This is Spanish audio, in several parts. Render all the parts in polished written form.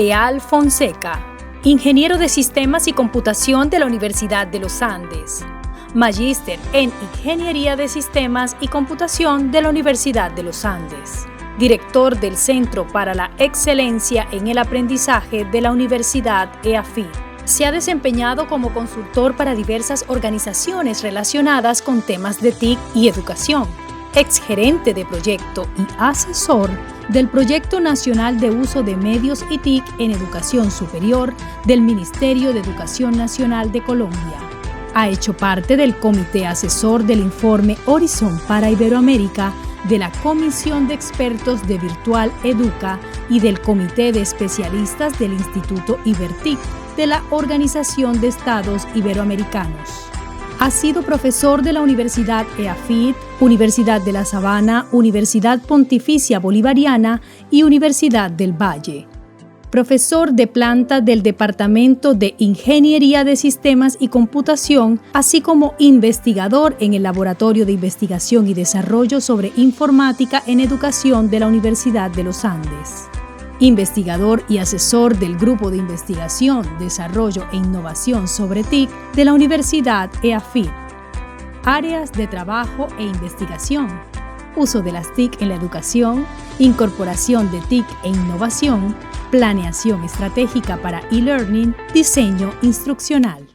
Leal Fonseca, ingeniero de Sistemas y Computación de la Universidad de los Andes, magíster en Ingeniería de Sistemas y Computación de la Universidad de los Andes, director del Centro para la Excelencia en el Aprendizaje de la Universidad EAFIT. Se ha desempeñado como consultor para diversas organizaciones relacionadas con temas de TIC y educación, exgerente de proyecto y asesor del Proyecto Nacional de Uso de Medios y TIC en Educación Superior del Ministerio de Educación Nacional de Colombia. Ha hecho parte del Comité Asesor del Informe Horizon para Iberoamérica, de la Comisión de Expertos de Virtual Educa y del Comité de Especialistas del Instituto Ibertic de la Organización de Estados Iberoamericanos. Ha sido profesor de la Universidad EAFIT, Universidad de La Sabana, Universidad Pontificia Bolivariana y Universidad del Valle. Profesor de planta del Departamento de Ingeniería de Sistemas y Computación, así como investigador en el Laboratorio de Investigación y Desarrollo sobre Informática en Educación de la Universidad de los Andes. Investigador y asesor del Grupo de Investigación, Desarrollo e Innovación sobre TIC de la Universidad EAFIT. Áreas de trabajo e investigación: uso de las TIC en la educación, incorporación de TIC e innovación, planeación estratégica para e-learning, diseño instruccional.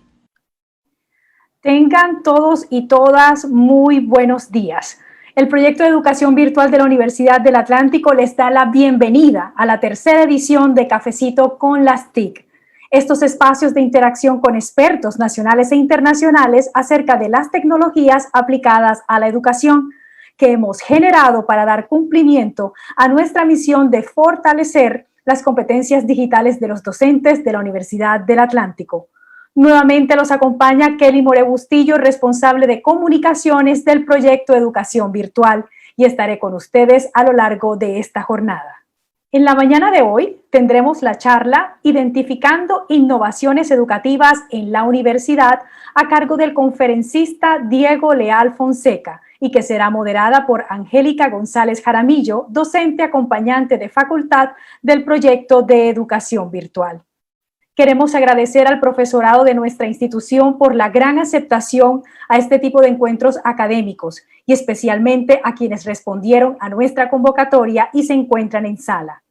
Tengan todos y todas muy buenos días. El proyecto de educación virtual de la Universidad del Atlántico les da la bienvenida a la tercera edición de Cafecito con las TIC. Estos espacios de interacción con expertos nacionales e internacionales acerca de las tecnologías aplicadas a la educación que hemos generado para dar cumplimiento a nuestra misión de fortalecer las competencias digitales de los docentes de la Universidad del Atlántico. Nuevamente los acompaña Kelly More Bustillo, responsable de comunicaciones del proyecto Educación Virtual, y estaré con ustedes a lo largo de esta jornada. En la mañana de hoy tendremos la charla Identificando innovaciones educativas en la universidad a cargo del conferencista Diego Leal Fonseca y que será moderada por Angélica González Jaramillo, docente acompañante de facultad del proyecto de Educación Virtual. Queremos agradecer al profesorado de nuestra institución por la gran aceptación a este tipo de encuentros académicos y especialmente a quienes respondieron a nuestra convocatoria y se encuentran en sala.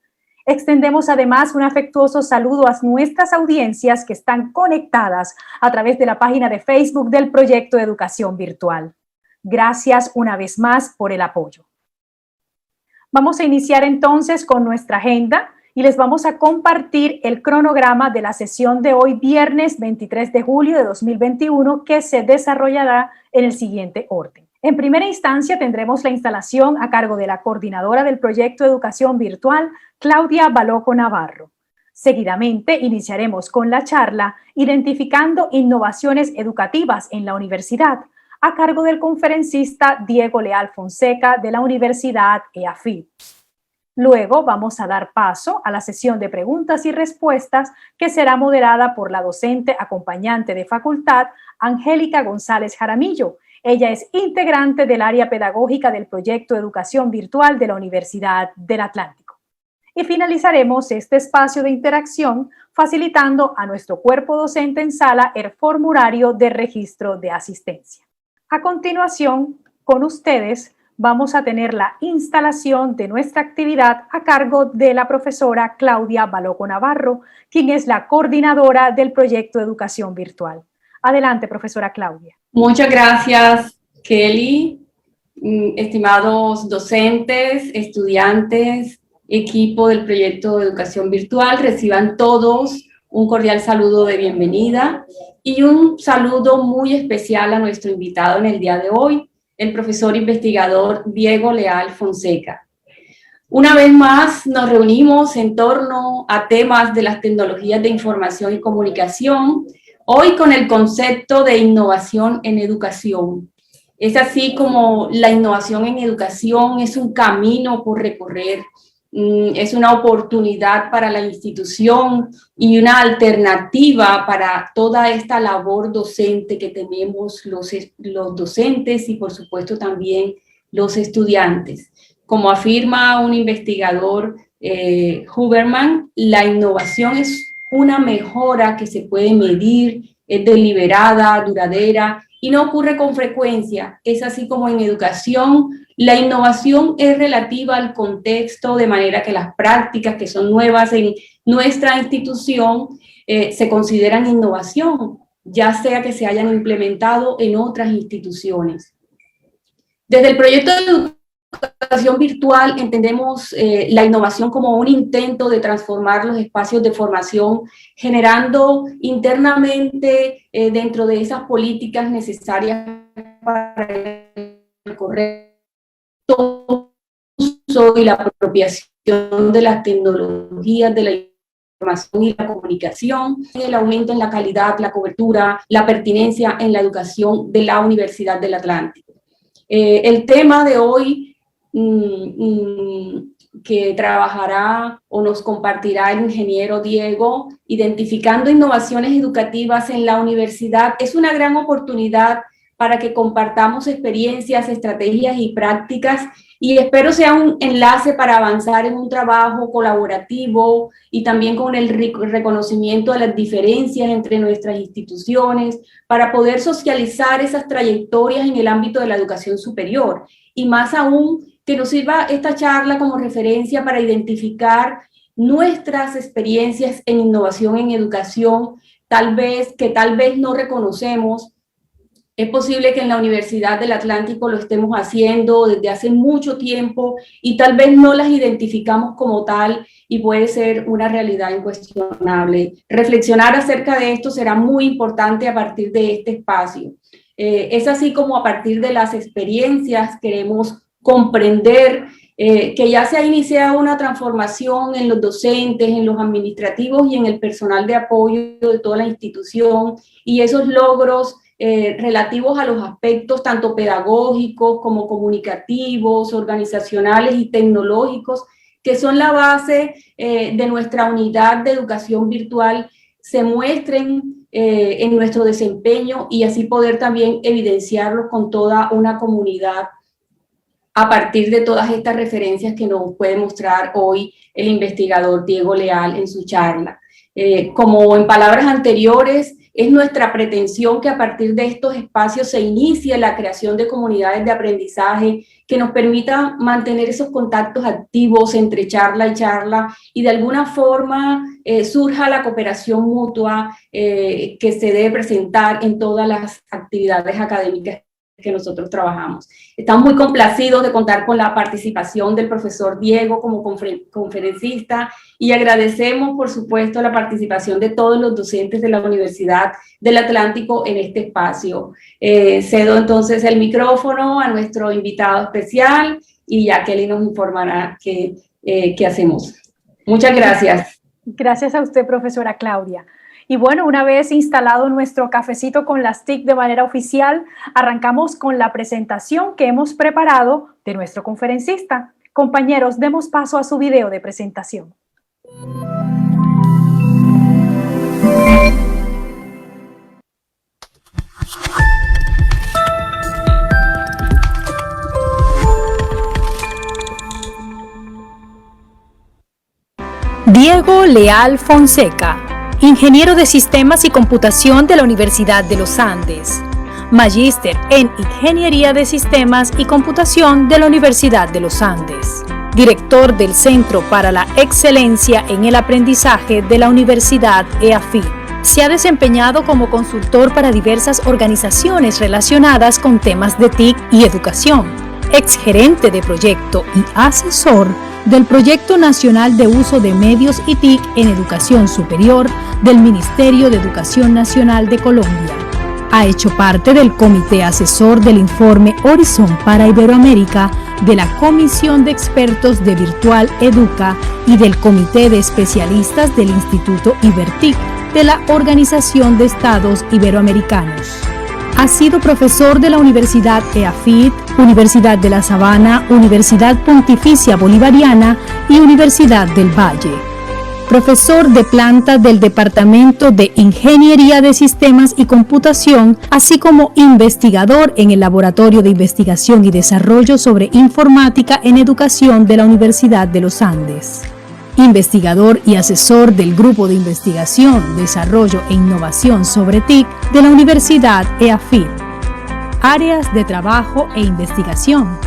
Extendemos además un afectuoso saludo a nuestras audiencias que están conectadas a través de la página de Facebook del Proyecto de Educación Virtual. Gracias una vez más por el apoyo. Vamos a iniciar entonces con nuestra agenda y les vamos a compartir el cronograma de la sesión de hoy, viernes 23 de julio de 2021, que se desarrollará en el siguiente orden. En primera instancia tendremos la instalación a cargo de la coordinadora del proyecto de Educación Virtual, Claudia Baloco Navarro. Seguidamente iniciaremos con la charla Identificando innovaciones educativas en la universidad, a cargo del conferencista Diego Leal Fonseca de la Universidad EAFIT. Luego vamos a dar paso a la sesión de preguntas y respuestas que será moderada por la docente acompañante de facultad, Angélica González Jaramillo. Ella es integrante del área pedagógica del proyecto Educación Virtual de la Universidad del Atlántico. Y finalizaremos este espacio de interacción facilitando a nuestro cuerpo docente en sala el formulario de registro de asistencia. A continuación, con ustedes, vamos a tener la instalación de nuestra actividad a cargo de la profesora Claudia Baloco Navarro, quien es la coordinadora del proyecto de Educación Virtual. Adelante, profesora Claudia. Muchas gracias, Kelly. Estimados docentes, estudiantes, equipo del proyecto de Educación Virtual, reciban todos un cordial saludo de bienvenida y un saludo muy especial a nuestro invitado en el día de hoy, el profesor investigador Diego Leal Fonseca. Una vez más nos reunimos en torno a temas de las tecnologías de información y comunicación, hoy con el concepto de innovación en educación. Es así como la innovación en educación es un camino por recorrer, es una oportunidad para la institución y una alternativa para toda esta labor docente que tenemos los docentes y por supuesto también los estudiantes. Como afirma un investigador Huberman, la innovación es una mejora que se puede medir, es deliberada, duradera y no ocurre con frecuencia. Es así como en educación, la innovación es relativa al contexto, de manera que las prácticas que son nuevas en nuestra institución se consideran innovación, ya sea que se hayan implementado en otras instituciones. Desde el proyecto de educación virtual entendemos la innovación como un intento de transformar los espacios de formación, generando internamente dentro de esas políticas necesarias para el correcto uso y la apropiación de las tecnologías de la información y la comunicación, el aumento en la calidad, la cobertura, la pertinencia en la educación de la Universidad del Atlántico. El tema de hoy que trabajará o nos compartirá el ingeniero Diego, identificando innovaciones educativas en la universidad, es una gran oportunidad para que compartamos experiencias, estrategias y prácticas, y espero sea un enlace para avanzar en un trabajo colaborativo y también con el reconocimiento de las diferencias entre nuestras instituciones, para poder socializar esas trayectorias en el ámbito de la educación superior, y más aún que nos sirva esta charla como referencia para identificar nuestras experiencias en innovación en educación, tal vez no reconocemos. Es posible que en la Universidad del Atlántico lo estemos haciendo desde hace mucho tiempo y tal vez no las identificamos como tal, y puede ser una realidad incuestionable. Reflexionar acerca de esto será muy importante a partir de este espacio. Es así como a partir de las experiencias queremos comprender que ya se ha iniciado una transformación en los docentes, en los administrativos y en el personal de apoyo de toda la institución, y esos logros relativos a los aspectos tanto pedagógicos como comunicativos, organizacionales y tecnológicos, que son la base de nuestra unidad de educación virtual, se muestren en nuestro desempeño, y así poder también evidenciarlos con toda una comunidad a partir de todas estas referencias que nos puede mostrar hoy el investigador Diego Leal en su charla. Como en palabras anteriores, es nuestra pretensión que a partir de estos espacios se inicie la creación de comunidades de aprendizaje que nos permita mantener esos contactos activos entre charla y charla, y de alguna forma surja la cooperación mutua que se debe presentar en todas las actividades académicas que nosotros trabajamos. Estamos muy complacidos de contar con la participación del profesor Diego como conferencista, y agradecemos, por supuesto, la participación de todos los docentes de la Universidad del Atlántico en este espacio. Cedo entonces el micrófono a nuestro invitado especial, y ya Kelly nos informará qué hacemos. Muchas gracias. Gracias a usted, profesora Claudia. Y bueno, una vez instalado nuestro cafecito con las TIC de manera oficial, arrancamos con la presentación que hemos preparado de nuestro conferencista. Compañeros, demos paso a su video de presentación. Diego Leal Fonseca, ingeniero de Sistemas y Computación de la Universidad de los Andes, magíster en Ingeniería de Sistemas y Computación de la Universidad de los Andes, director del Centro para la Excelencia en el Aprendizaje de la Universidad EAFIT. Se ha desempeñado como consultor para diversas organizaciones relacionadas con temas de TIC y educación, exgerente de proyecto y asesor del Proyecto Nacional de Uso de Medios y TIC en Educación Superior del Ministerio de Educación Nacional de Colombia. Ha hecho parte del Comité Asesor del Informe Horizon para Iberoamérica, de la Comisión de Expertos de Virtual Educa y del Comité de Especialistas del Instituto Ibertic de la Organización de Estados Iberoamericanos. Ha sido profesor de la Universidad EAFIT, Universidad de La Sabana, Universidad Pontificia Bolivariana y Universidad del Valle. Profesor de planta del Departamento de Ingeniería de Sistemas y Computación, así como investigador en el Laboratorio de Investigación y Desarrollo sobre Informática en Educación de la Universidad de los Andes. investigador y asesor del Grupo de Investigación, Desarrollo e Innovación sobre TIC de la Universidad EAFIT. Áreas de trabajo e investigación: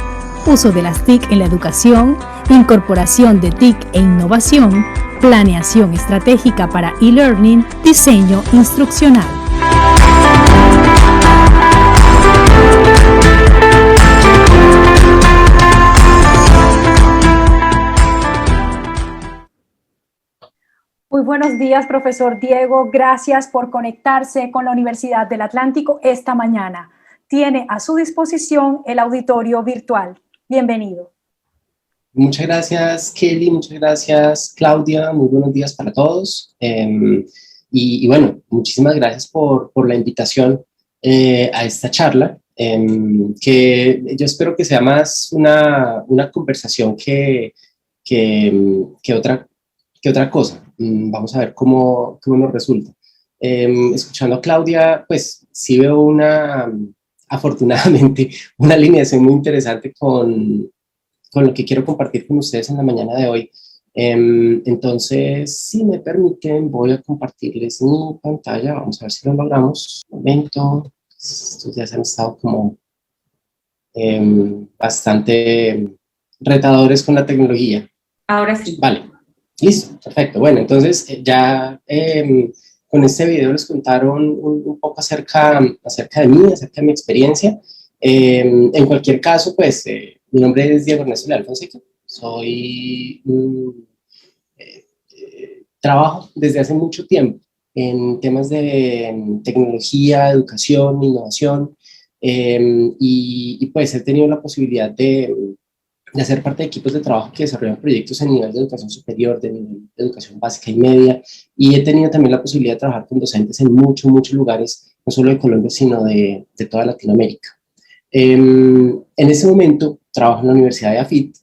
uso de las TIC en la educación, incorporación de TIC e innovación, planeación estratégica para e-learning, diseño instruccional. Muy buenos días, profesor Diego. Gracias por conectarse con la Universidad del Atlántico esta mañana. Tiene a su disposición el auditorio virtual. Bienvenido. Muchas gracias, Kelly. Muchas gracias, Claudia. Muy buenos días para todos. Y bueno, muchísimas gracias por la invitación a esta charla, que yo espero que sea más una conversación que otra cosa. Vamos a ver cómo nos resulta. Escuchando a Claudia, pues sí veo afortunadamente, una alineación muy interesante con lo que quiero compartir con ustedes en la mañana de hoy. Entonces, si me permiten, voy a compartirles mi pantalla. Vamos a ver si lo logramos. Un momento. Estos días han estado como bastante retadores con la tecnología. Ahora sí. Vale. Listo, perfecto. Bueno, entonces ya con este video les contaron un poco acerca de mí, acerca de mi experiencia. En cualquier caso, pues mi nombre es Diego Ernesto Leal Fonseca. Trabajo desde hace mucho tiempo en temas de tecnología, educación, innovación, y pues he tenido la posibilidad de hacer parte de equipos de trabajo que desarrollan proyectos en nivel de educación superior, de nivel de educación básica y media, y he tenido también la posibilidad de trabajar con docentes en muchos lugares, no solo de Colombia, sino de toda Latinoamérica. En este momento trabajo en la Universidad de EAFIT,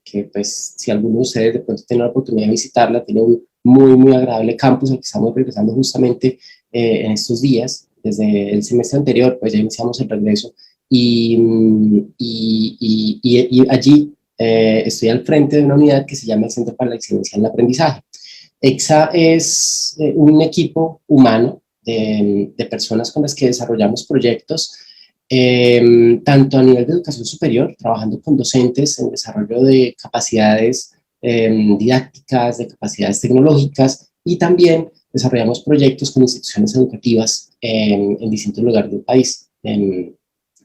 que pues si alguno de ustedes de pronto tiene la oportunidad de visitarla, tiene un muy agradable campus al que estamos regresando justamente en estos días. Desde el semestre anterior pues ya iniciamos el regreso y allí estoy al frente de una unidad que se llama el Centro para la Excelencia en el Aprendizaje. EXA es un equipo humano de personas con las que desarrollamos proyectos, tanto a nivel de educación superior, trabajando con docentes en desarrollo de capacidades didácticas, de capacidades tecnológicas, y también desarrollamos proyectos con instituciones educativas en distintos lugares del país.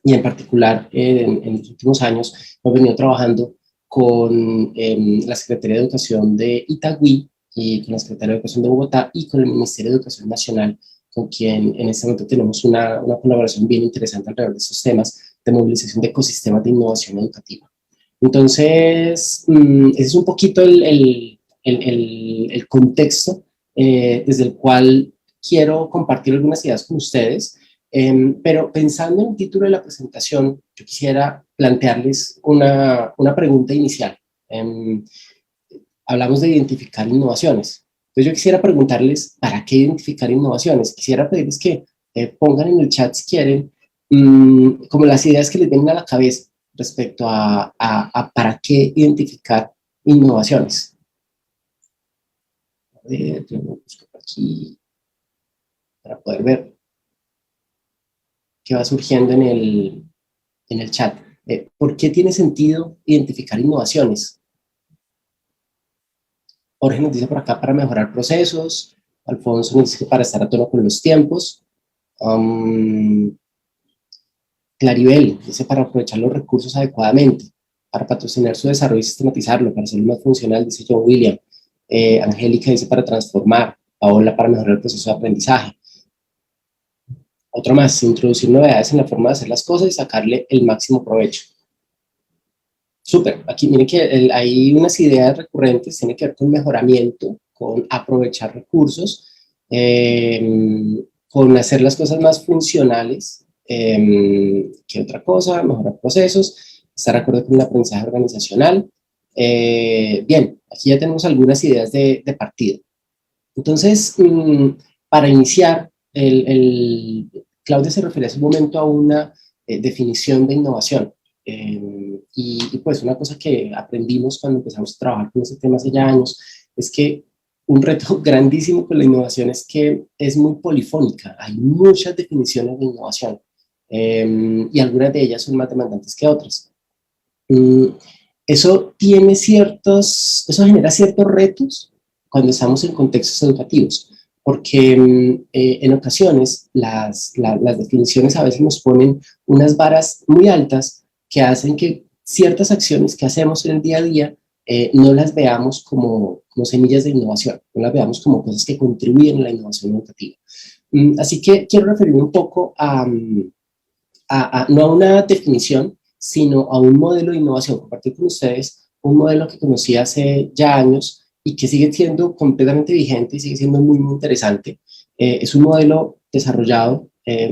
Y en particular, en los últimos años, hemos venido trabajando con la Secretaría de Educación de Itagüí y con la Secretaría de Educación de Bogotá y con el Ministerio de Educación Nacional, con quien en este momento tenemos una colaboración bien interesante alrededor de estos temas de movilización de ecosistemas de innovación educativa. Entonces, ese es un poquito el contexto desde el cual quiero compartir algunas ideas con ustedes, pero pensando en el título de la presentación, yo quisiera plantearles una pregunta inicial. Hablamos de identificar innovaciones. Entonces yo quisiera preguntarles, ¿para qué identificar innovaciones? Quisiera pedirles que pongan en el chat, si quieren, como las ideas que les vienen a la cabeza respecto a para qué identificar innovaciones. A ver, yo lo busco por aquí para poder ver qué va surgiendo en el chat. ¿Por qué tiene sentido identificar innovaciones? Jorge nos dice por acá para mejorar procesos. Alfonso nos dice para estar a tono con los tiempos. Claribel dice para aprovechar los recursos adecuadamente, para patrocinar su desarrollo y sistematizarlo, para hacerlo más funcional, dice John William. Angélica dice para transformar. Paola para mejorar el proceso de aprendizaje. Otro más, introducir novedades en la forma de hacer las cosas y sacarle el máximo provecho. Súper, aquí miren que hay unas ideas recurrentes, tiene que ver con mejoramiento, con aprovechar recursos, con hacer las cosas más funcionales, que otra cosa, mejorar procesos, estar de acuerdo con el aprendizaje organizacional. Bien, aquí ya tenemos algunas ideas de partida. Entonces, para iniciar, Claudia se refería hace un momento a una definición de innovación. y pues una cosa que aprendimos cuando empezamos a trabajar con ese tema hace ya años es que un reto grandísimo con la innovación es que es muy polifónica, hay muchas definiciones de innovación y algunas de ellas son más demandantes que otras. Mm, Eso eso genera ciertos retos cuando estamos en contextos educativos, porque en ocasiones las definiciones a veces nos ponen unas varas muy altas que hacen que ciertas acciones que hacemos en el día a día no las veamos como semillas de innovación, no las veamos como cosas que contribuyen a la innovación educativa. Así que quiero referirme un poco no a una definición, sino a un modelo de innovación. Compartir con ustedes un modelo que conocí hace ya años y que sigue siendo completamente vigente y sigue siendo muy, muy interesante. Es un modelo desarrollado, es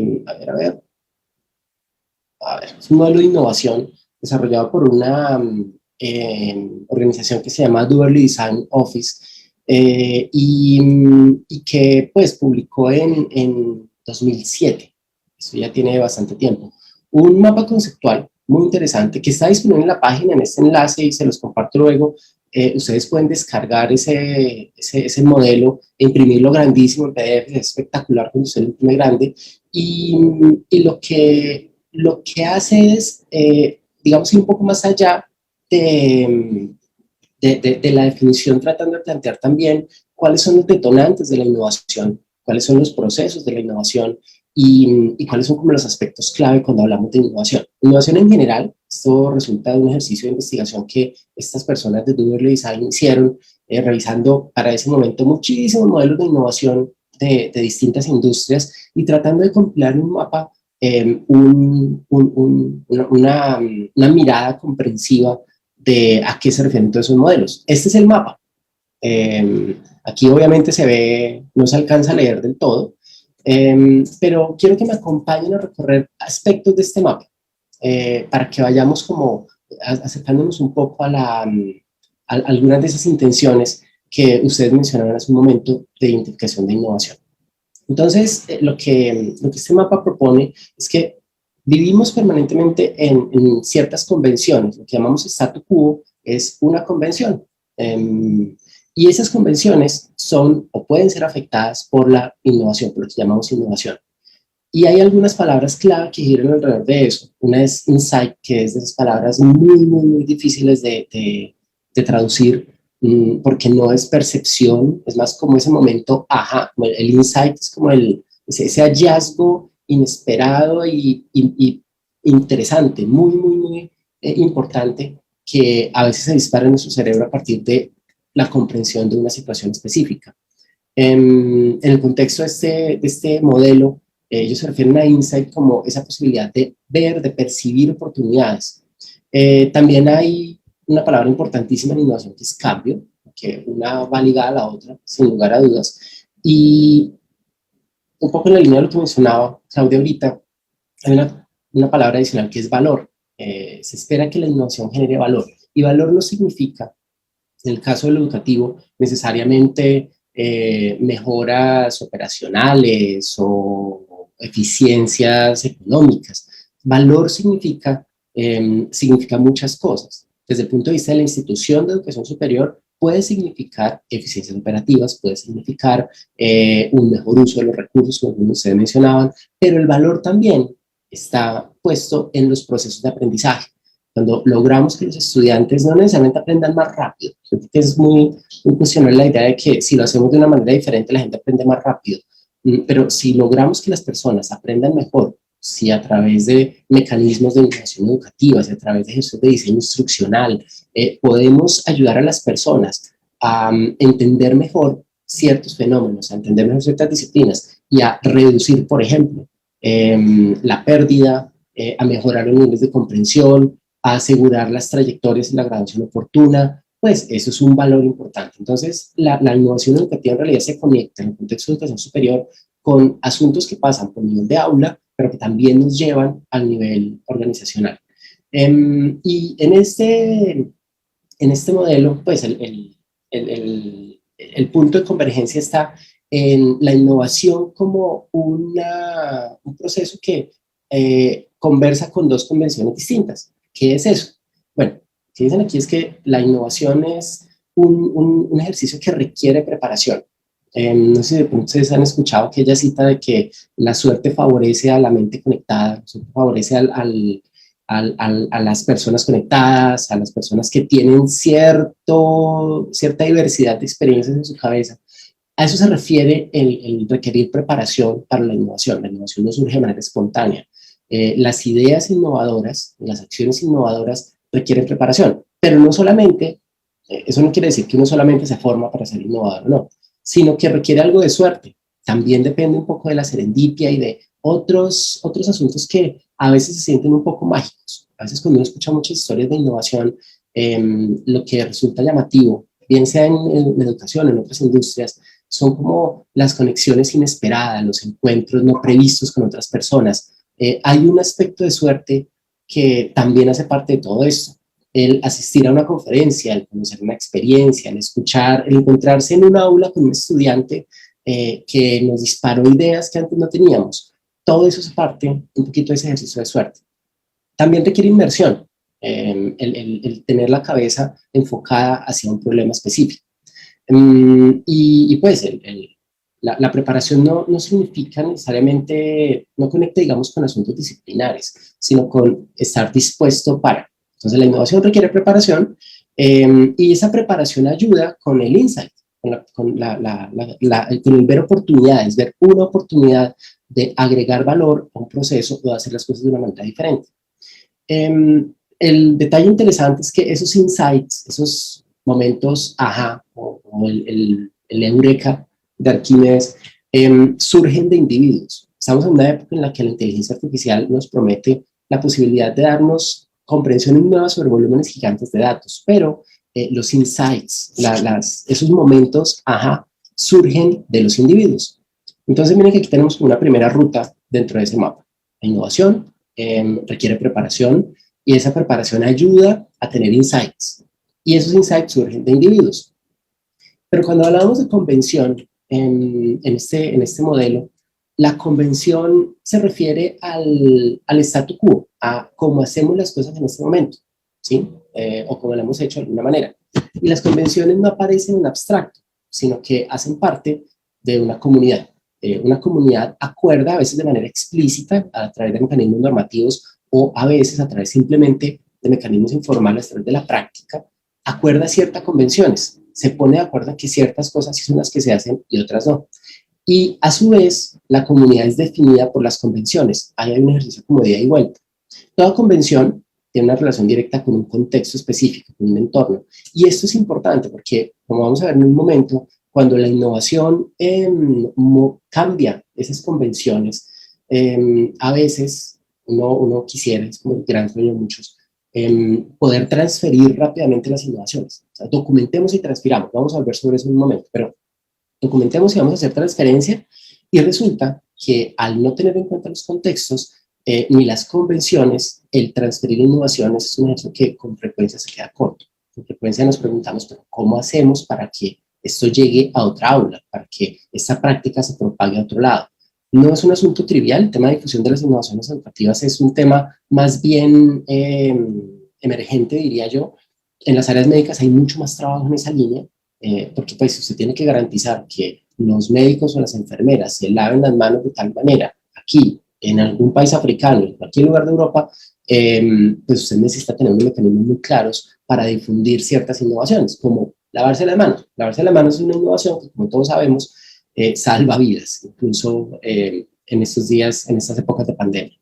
un modelo de innovación desarrollado por una organización que se llama Duberly Design Office y que pues publicó en 2007. Eso ya tiene bastante tiempo. Un mapa conceptual muy interesante que está disponible en la página, en este enlace, y se los comparto luego. Ustedes pueden descargar ese modelo, imprimirlo grandísimo en PDF, es espectacular cuando usted lo imprime grande, y lo que hace es, digamos, ir un poco más allá de la definición, tratando de plantear también cuáles son los detonantes de la innovación, cuáles son los procesos de la innovación y cuáles son como los aspectos clave cuando hablamos de innovación. Innovación en general, esto resulta de un ejercicio de investigación que estas personas de Duberly Design hicieron, revisando para ese momento muchísimos modelos de innovación de distintas industrias y tratando de compilar un mapa, una mirada comprensiva de a qué se refieren todos esos modelos. Este es el mapa. Aquí obviamente se ve, no se alcanza a leer del todo, pero quiero que me acompañen a recorrer aspectos de este mapa para que vayamos como acercándonos un poco a algunas de esas intenciones que ustedes mencionaron hace un momento de identificación de innovación. Entonces, lo que este mapa propone es que vivimos permanentemente en ciertas convenciones. Lo que llamamos statu quo es una convención. Y esas convenciones son o pueden ser afectadas por la innovación, por lo que llamamos innovación. Y hay algunas palabras clave que giran alrededor de eso. Una es insight, que es de esas palabras muy, muy, muy difíciles de traducir, porque no es percepción, es más como ese momento, ajá, el insight es como ese hallazgo inesperado y interesante, muy, muy, muy importante, que a veces se dispara en nuestro cerebro a partir de la comprensión de una situación específica. En el contexto de este modelo, ellos se refieren a insight como esa posibilidad de ver, de percibir oportunidades. También hay una palabra importantísima en innovación que es cambio, que una va ligada a la otra, sin lugar a dudas. Y un poco en la línea de lo que mencionaba Claudia ahorita, hay una palabra adicional que es valor. Se espera que la innovación genere valor. Y valor no significa, en el caso del educativo, necesariamente mejoras operacionales o eficiencias económicas. Valor significa muchas cosas. Desde el punto de vista de la institución de educación superior, puede significar eficiencias operativas, puede significar un mejor uso de los recursos, como ustedes mencionaban, pero el valor también está puesto en los procesos de aprendizaje. Cuando logramos que los estudiantes no necesariamente aprendan más rápido, es muy cuestionable la idea de que si lo hacemos de una manera diferente la gente aprende más rápido, pero si logramos que las personas aprendan mejor, si a través de mecanismos de innovación educativa, si a través de ejercicios de diseño instruccional, podemos ayudar a las personas a entender mejor ciertos fenómenos, a entender mejor ciertas disciplinas y a reducir, por ejemplo, la pérdida, a mejorar los niveles de comprensión, a asegurar las trayectorias y la graduación oportuna, pues eso es un valor importante. Entonces, la innovación educativa en realidad se conecta en el contexto de educación superior con asuntos que pasan por nivel de aula, pero que también nos llevan al nivel organizacional. Y en este modelo, pues el punto de convergencia está en la innovación como un proceso que conversa con dos convenciones distintas. ¿Qué es eso? Bueno, lo que dicen aquí es que la innovación es un ejercicio que requiere preparación. No sé si de pronto ustedes han escuchado aquella cita de que la suerte favorece a la mente conectada, la suerte favorece a las personas conectadas, a las personas que tienen cierta diversidad de experiencias en su cabeza. A eso se refiere el requerir preparación para la innovación. La innovación no surge de manera espontánea. Las ideas innovadoras, las acciones innovadoras requieren preparación, pero no solamente, eso no quiere decir que uno solamente se forma para ser innovador, no, sino que requiere algo de suerte. También depende un poco de la serendipia y de otros asuntos que a veces se sienten un poco mágicos. A veces cuando uno escucha muchas historias de innovación, lo que resulta llamativo, bien sea en educación, en otras industrias, son como las conexiones inesperadas, los encuentros no previstos con otras personas. Hay un aspecto de suerte que también hace parte de todo esto. El asistir a una conferencia, el conocer una experiencia, el escuchar, el encontrarse en un aula con un estudiante que nos disparó ideas que antes no teníamos. Todo eso es parte un poquito de ese ejercicio de suerte. También requiere inversión, el tener la cabeza enfocada hacia un problema específico. Y pues la preparación no significa necesariamente, no conecta, digamos, con asuntos disciplinares, sino con estar dispuesto para. Entonces, la innovación requiere preparación y esa preparación ayuda con el insight, con el ver oportunidades, ver una oportunidad de agregar valor a un proceso o de hacer las cosas de una manera diferente. El detalle interesante es que esos insights, esos momentos ajá o el eureka de Arquímedes surgen de individuos. Estamos en una época en la que la inteligencia artificial nos promete la posibilidad de darnos comprensiones nuevas sobre volúmenes gigantes de datos, pero los insights, esos momentos ajá, surgen de los individuos. Entonces miren que aquí tenemos una primera ruta dentro de ese mapa. La innovación requiere preparación y esa preparación ayuda a tener insights. Y esos insights surgen de individuos. Pero cuando hablamos de convención en este modelo, la convención se refiere al statu quo, a cómo hacemos las cosas en este momento, ¿sí? O como lo hemos hecho de alguna manera. Y las convenciones no aparecen en abstracto, sino que hacen parte de una comunidad. Una comunidad acuerda a veces de manera explícita a través de mecanismos normativos o a veces a través simplemente de mecanismos informales a través de la práctica, acuerda ciertas convenciones, se pone de acuerdo en que ciertas cosas sí son las que se hacen y otras no. Y a su vez, la comunidad es definida por las convenciones. Ahí hay un ejercicio como de ida y vuelta. Toda convención tiene una relación directa con un contexto específico, con un entorno. Y esto es importante porque, como vamos a ver en un momento, cuando la innovación cambia esas convenciones, a veces uno quisiera, es como el gran sueño de muchos, poder transferir rápidamente las innovaciones. O sea, documentemos y transfiramos. Vamos a volver sobre eso en un momento, pero documentemos y vamos a hacer transferencia y resulta que al no tener en cuenta los contextos ni las convenciones, el transferir innovaciones es un hecho que con frecuencia se queda corto. Con frecuencia nos preguntamos, pero ¿cómo hacemos para que esto llegue a otra aula, para que esta práctica se propague a otro lado? No es un asunto trivial, el tema de difusión de las innovaciones educativas es un tema más bien emergente, diría yo. En las áreas médicas hay mucho más trabajo en esa línea, porque pues usted tiene que garantizar que los médicos o las enfermeras se laven las manos de tal manera, aquí, en algún país africano, en cualquier lugar de Europa, pues usted necesita tener unos mecanismos muy claros para difundir ciertas innovaciones, como lavarse las manos. Lavarse las manos es una innovación que, como todos sabemos, salva vidas, incluso en estos días, en estas épocas de pandemia.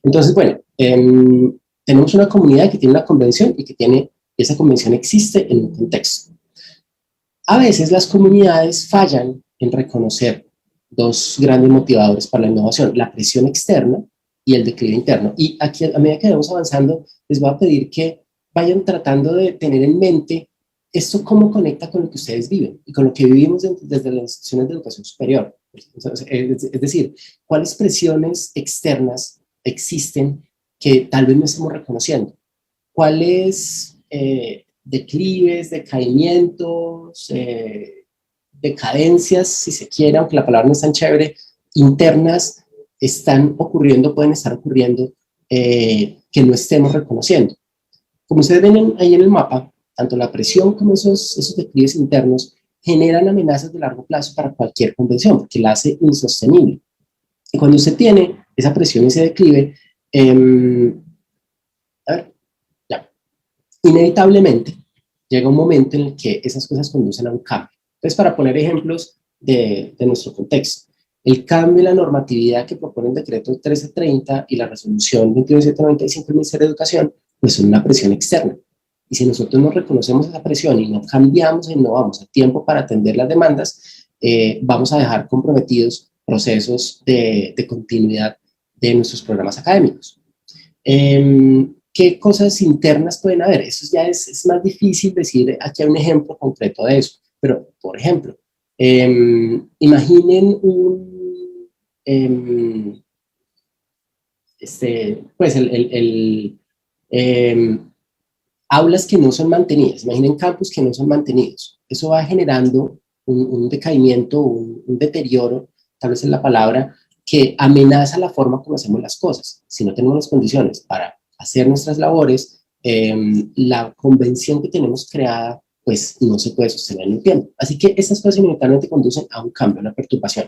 Entonces, bueno, tenemos una comunidad que tiene una convención y que esa convención existe en un contexto. A veces las comunidades fallan en reconocer dos grandes motivadores para la innovación, la presión externa y el declive interno. Y aquí, a medida que vamos avanzando, les voy a pedir que vayan tratando de tener en mente esto cómo conecta con lo que ustedes viven y con lo que vivimos desde las instituciones de educación superior. Entonces, es decir, ¿cuáles presiones externas existen que tal vez no estamos reconociendo? ¿Cuáles declives, decaimientos, decadencias, si se quiere, aunque la palabra no es tan chévere, internas están ocurriendo, pueden estar ocurriendo, que no estemos reconociendo? Como ustedes ven ahí en el mapa, tanto la presión como esos declives internos generan amenazas de largo plazo para cualquier convención, porque la hace insostenible. Y cuando usted tiene esa presión y ese declive, inevitablemente llega un momento en el que esas cosas conducen a un cambio. Entonces, para poner ejemplos de nuestro contexto, el cambio en la normatividad que propone el decreto 1330 y la resolución 21795 del Ministerio de Educación, pues son una presión externa. Y si nosotros no reconocemos esa presión y no cambiamos e innovamos a tiempo para atender las demandas, vamos a dejar comprometidos procesos de continuidad de nuestros programas académicos. ¿Qué cosas internas pueden haber? Eso ya es más difícil decir, aquí hay un ejemplo concreto de eso, pero por ejemplo, imaginen aulas que no son mantenidas, imaginen campus que no son mantenidos. Eso va generando un decaimiento, un deterioro, tal vez es la palabra, que amenaza la forma como hacemos las cosas. Si no tenemos las condiciones para hacer nuestras labores, la convención que tenemos creada, pues no se puede sostener en el tiempo. Así que estas cosas simultáneamente conducen a un cambio, a una perturbación.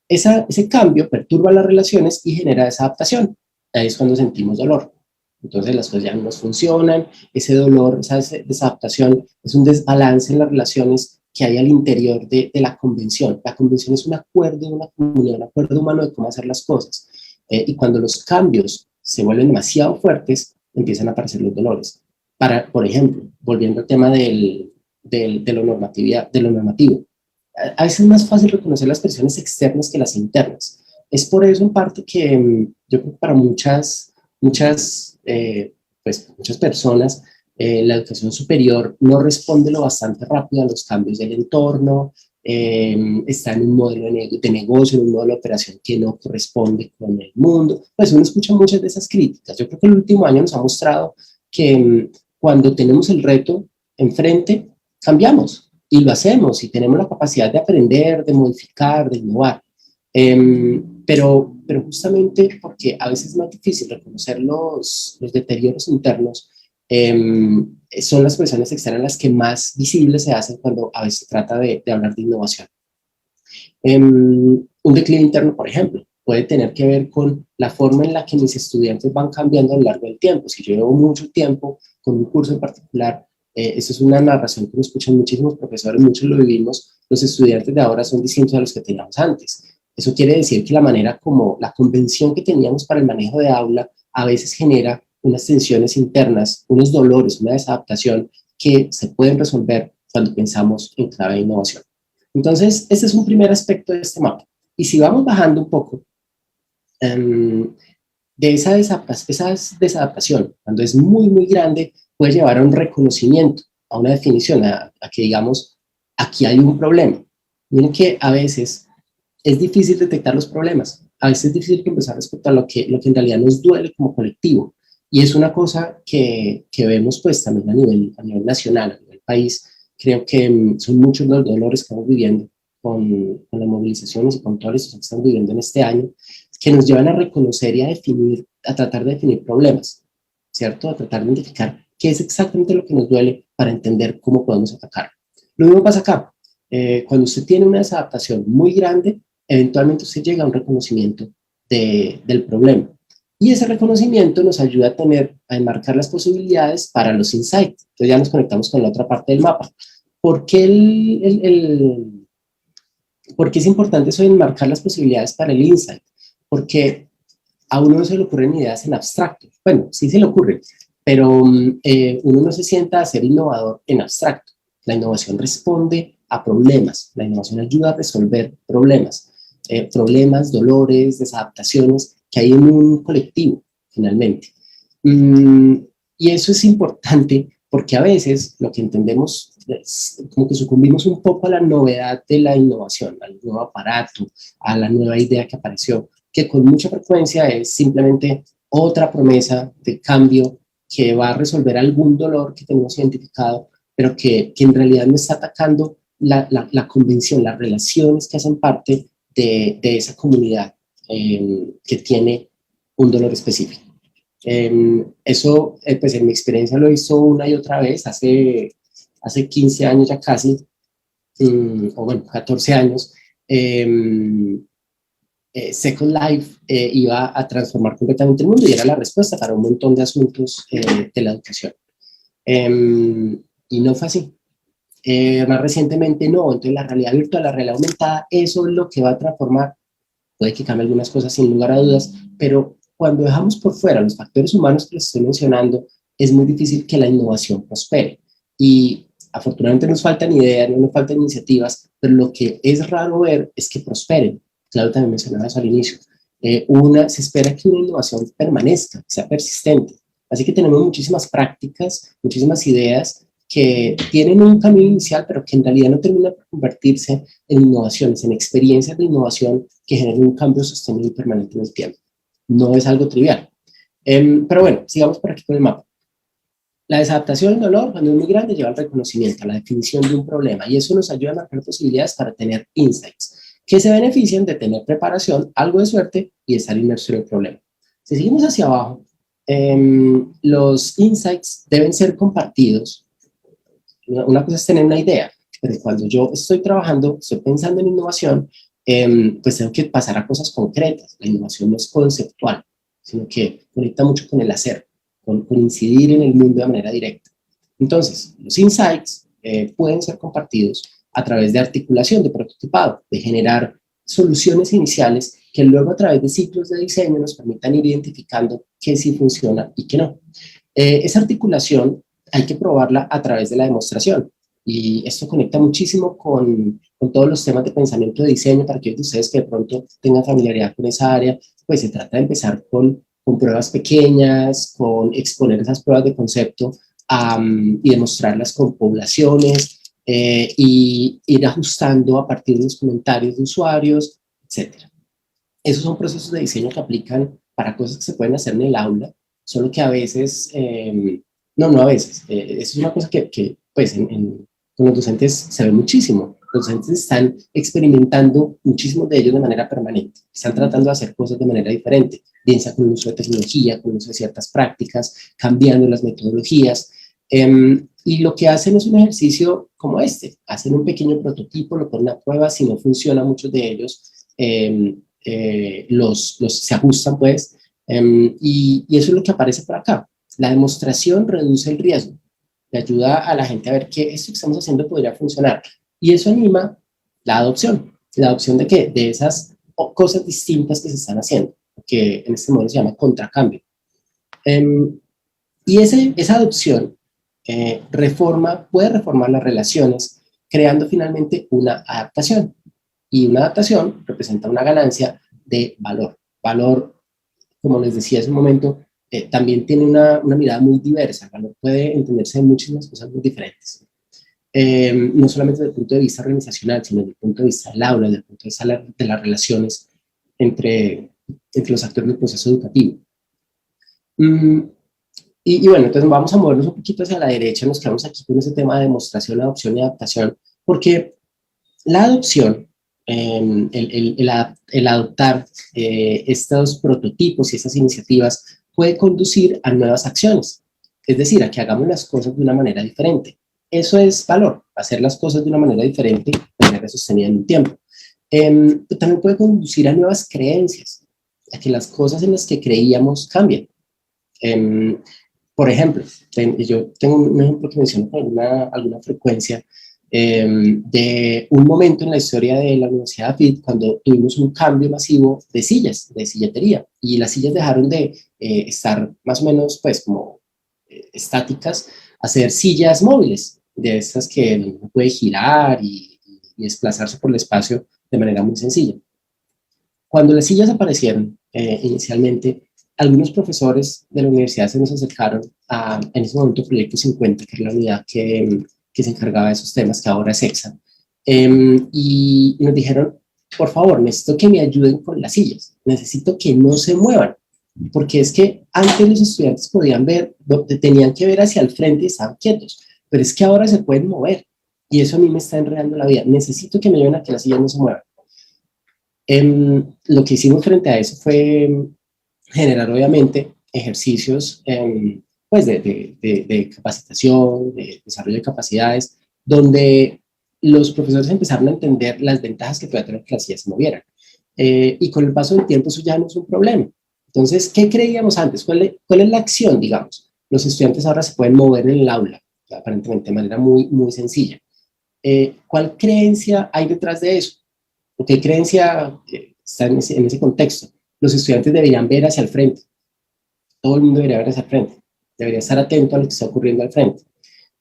Ese cambio perturba las relaciones y genera desadaptación. Ahí es cuando sentimos dolor. Entonces las cosas ya no nos funcionan, ese dolor, esa desadaptación es un desbalance en las relaciones que hay al interior de la convención. La convención es un acuerdo de una comunidad, un acuerdo humano de cómo hacer las cosas. Y cuando los cambios se vuelven demasiado fuertes, empiezan a aparecer los dolores. Por ejemplo, volviendo al tema de lo normativo, a veces es más fácil reconocer las presiones externas que las internas. Es por eso, en parte, que yo creo que para muchas personas, la educación superior no responde lo bastante rápido a los cambios del entorno, está en un modelo de negocio, en un modelo de operación que no corresponde con el mundo. Pues uno escucha muchas de esas críticas. Yo creo que el último año nos ha mostrado que cuando tenemos el reto enfrente, cambiamos y lo hacemos y tenemos la capacidad de aprender, de modificar, de innovar. Pero justamente porque a veces es más difícil reconocer los deterioros internos, son las presiones externas las que más visibles se hacen cuando a veces se trata de hablar de innovación. Un declive interno, por ejemplo, puede tener que ver con la forma en la que mis estudiantes van cambiando a lo largo del tiempo. Si yo llevo mucho tiempo con un curso en particular, esto es una narración que lo escuchan muchísimos profesores, muchos lo vivimos, los estudiantes de ahora son distintos a los que teníamos antes. Eso quiere decir que la manera como la convención que teníamos para el manejo de aula a veces genera unas tensiones internas, unos dolores, una desadaptación que se pueden resolver cuando pensamos en clave de innovación. Entonces, este es un primer aspecto de este mapa. Y si vamos bajando un poco de esa desadaptación, cuando es muy, muy grande, puede llevar a un reconocimiento, a una definición, a que digamos, aquí hay un problema. Miren que a veces es difícil detectar los problemas, a veces es difícil empezar respecto a lo que en realidad nos duele como colectivo. Y es una cosa que vemos pues también a nivel nacional, a nivel país. Creo que son muchos los dolores que estamos viviendo con las movilizaciones y con todas las cosas que estamos viviendo en este año, que nos llevan a reconocer y a tratar de definir problemas, ¿cierto? A tratar de identificar qué es exactamente lo que nos duele para entender cómo podemos atacar. Lo mismo pasa acá. Cuando usted tiene una desadaptación muy grande, eventualmente usted llega a un reconocimiento del problema. Y ese reconocimiento nos ayuda a enmarcar las posibilidades para los insights. Entonces ya nos conectamos con la otra parte del mapa. ¿Por qué es importante eso de enmarcar las posibilidades para el insight? Porque a uno no se le ocurren ideas en abstracto. Bueno, sí se le ocurren, pero uno no se sienta a ser innovador en abstracto. La innovación responde a problemas. La innovación ayuda a resolver problemas. Problemas, dolores, desadaptaciones que hay en un colectivo, finalmente. Y eso es importante porque a veces lo que entendemos es como que sucumbimos un poco a la novedad de la innovación, al nuevo aparato, a la nueva idea que apareció, que con mucha frecuencia es simplemente otra promesa de cambio que va a resolver algún dolor que tenemos identificado, pero que en realidad no está atacando la convención, las relaciones que hacen parte de esa comunidad que tiene un dolor específico. Eso, pues en mi experiencia lo hizo una y otra vez, hace 15 años ya casi, o bueno, 14 años, Second Life iba a transformar completamente el mundo y era la respuesta para un montón de asuntos de la educación. Y no fue así. Más recientemente no, entonces la realidad virtual, la realidad aumentada, eso es lo que va a transformar. Puede que cambie algunas cosas sin lugar a dudas, pero cuando dejamos por fuera los factores humanos que les estoy mencionando, es muy difícil que la innovación prospere. Y afortunadamente nos faltan ideas, no nos faltan iniciativas, pero lo que es raro ver es que prosperen. Claro, también mencionaba eso al inicio. Se espera que una innovación permanezca, que sea persistente. Así que tenemos muchísimas prácticas, muchísimas ideas que tienen un camino inicial, pero que en realidad no terminan por convertirse en innovaciones, en experiencias de innovación que generen un cambio sostenido y permanente en el tiempo. No es algo trivial. Pero bueno, sigamos por aquí con el mapa. La desadaptación del dolor, cuando es muy grande, lleva al reconocimiento, a la definición de un problema, y eso nos ayuda a marcar posibilidades para tener insights, que se benefician de tener preparación, algo de suerte y estar inmerso en el problema. Si seguimos hacia abajo, los insights deben ser compartidos. Una cosa es tener una idea, pero cuando yo estoy trabajando, estoy pensando en innovación, pues tengo que pasar a cosas concretas. La innovación no es conceptual, sino que conecta mucho con el hacer, con incidir en el mundo de manera directa. Entonces, los insights pueden ser compartidos a través de articulación, de prototipado, de generar soluciones iniciales que luego a través de ciclos de diseño nos permitan ir identificando qué sí funciona y qué no. Esa articulación hay que probarla a través de la demostración, y esto conecta muchísimo con todos los temas de pensamiento de diseño. Para aquellos de ustedes que de pronto tengan familiaridad con esa área, pues se trata de empezar con pruebas pequeñas, con exponer esas pruebas de concepto y demostrarlas con poblaciones, y ir ajustando a partir de los comentarios de usuarios, etc. Esos son procesos de diseño que aplican para cosas que se pueden hacer en el aula, solo que a veces, no a veces, eso es una cosa que pues con los docentes se ve muchísimo. Los docentes están experimentando, muchísimos de ellos de manera permanente, están tratando de hacer cosas de manera diferente, bien sea con el uso de tecnología, con el uso de ciertas prácticas, cambiando las metodologías, y lo que hacen es un ejercicio como este, hacen un pequeño prototipo, lo ponen a prueba. Si no funciona, muchos de ellos se ajustan, pues, y eso es lo que aparece por acá. La demostración reduce el riesgo, le ayuda a la gente a ver que esto que estamos haciendo podría funcionar, y eso anima la adopción de ¿qué? De esas cosas distintas que se están haciendo, que en este modelo se llama contracambio. Y esa adopción puede reformar las relaciones, creando finalmente una adaptación, y una adaptación representa una ganancia de valor. Valor, como les decía hace un momento, también tiene una mirada muy diversa. El valor puede entenderse en muchísimas cosas muy diferentes. No solamente desde el punto de vista organizacional, sino desde el punto de vista del aula, desde el punto de vista de las relaciones entre los actores del proceso educativo. Y bueno, entonces vamos a movernos un poquito hacia la derecha, nos quedamos aquí con ese tema de demostración, adopción y adaptación, porque la adopción, el adoptar estos prototipos y estas iniciativas puede conducir a nuevas acciones, es decir, a que hagamos las cosas de una manera diferente. Eso es valor, hacer las cosas de una manera diferente, de manera sostenida en un tiempo. Pero también puede conducir a nuevas creencias, a que las cosas en las que creíamos cambien. Por ejemplo, yo tengo un ejemplo que menciono con alguna frecuencia, de un momento en la historia de la Universidad de AFIT cuando tuvimos un cambio masivo de sillas, de silletería, y las sillas dejaron de estar más o menos pues como estáticas, a ser sillas móviles, de esas que uno puede girar y desplazarse por el espacio de manera muy sencilla. Cuando las sillas aparecieron inicialmente, algunos profesores de la universidad se nos acercaron en ese momento, Proyecto 50, que era la unidad que se encargaba de esos temas, que ahora es EXA, y nos dijeron, por favor, necesito que me ayuden con las sillas, necesito que no se muevan, porque es que antes los estudiantes podían ver, tenían que ver hacia el frente y estaban quietos, pero es que ahora se pueden mover, y eso a mí me está enredando la vida, necesito que me ayuden a que las sillas no se muevan. Lo que hicimos frente a eso fue generar obviamente ejercicios pues de capacitación, de desarrollo de capacidades, donde los profesores empezaron a entender las ventajas que podía tener que las sillas se movieran. Y con el paso del tiempo eso ya no es un problema. Entonces, ¿qué creíamos antes? ¿Cuál es la acción, digamos? Los estudiantes ahora se pueden mover en el aula, aparentemente de manera muy, muy sencilla. ¿Cuál creencia hay detrás de eso? ¿O qué creencia está en ese contexto? Los estudiantes deberían ver hacia el frente. Todo el mundo debería ver hacia el frente. Debería estar atento a lo que está ocurriendo al frente.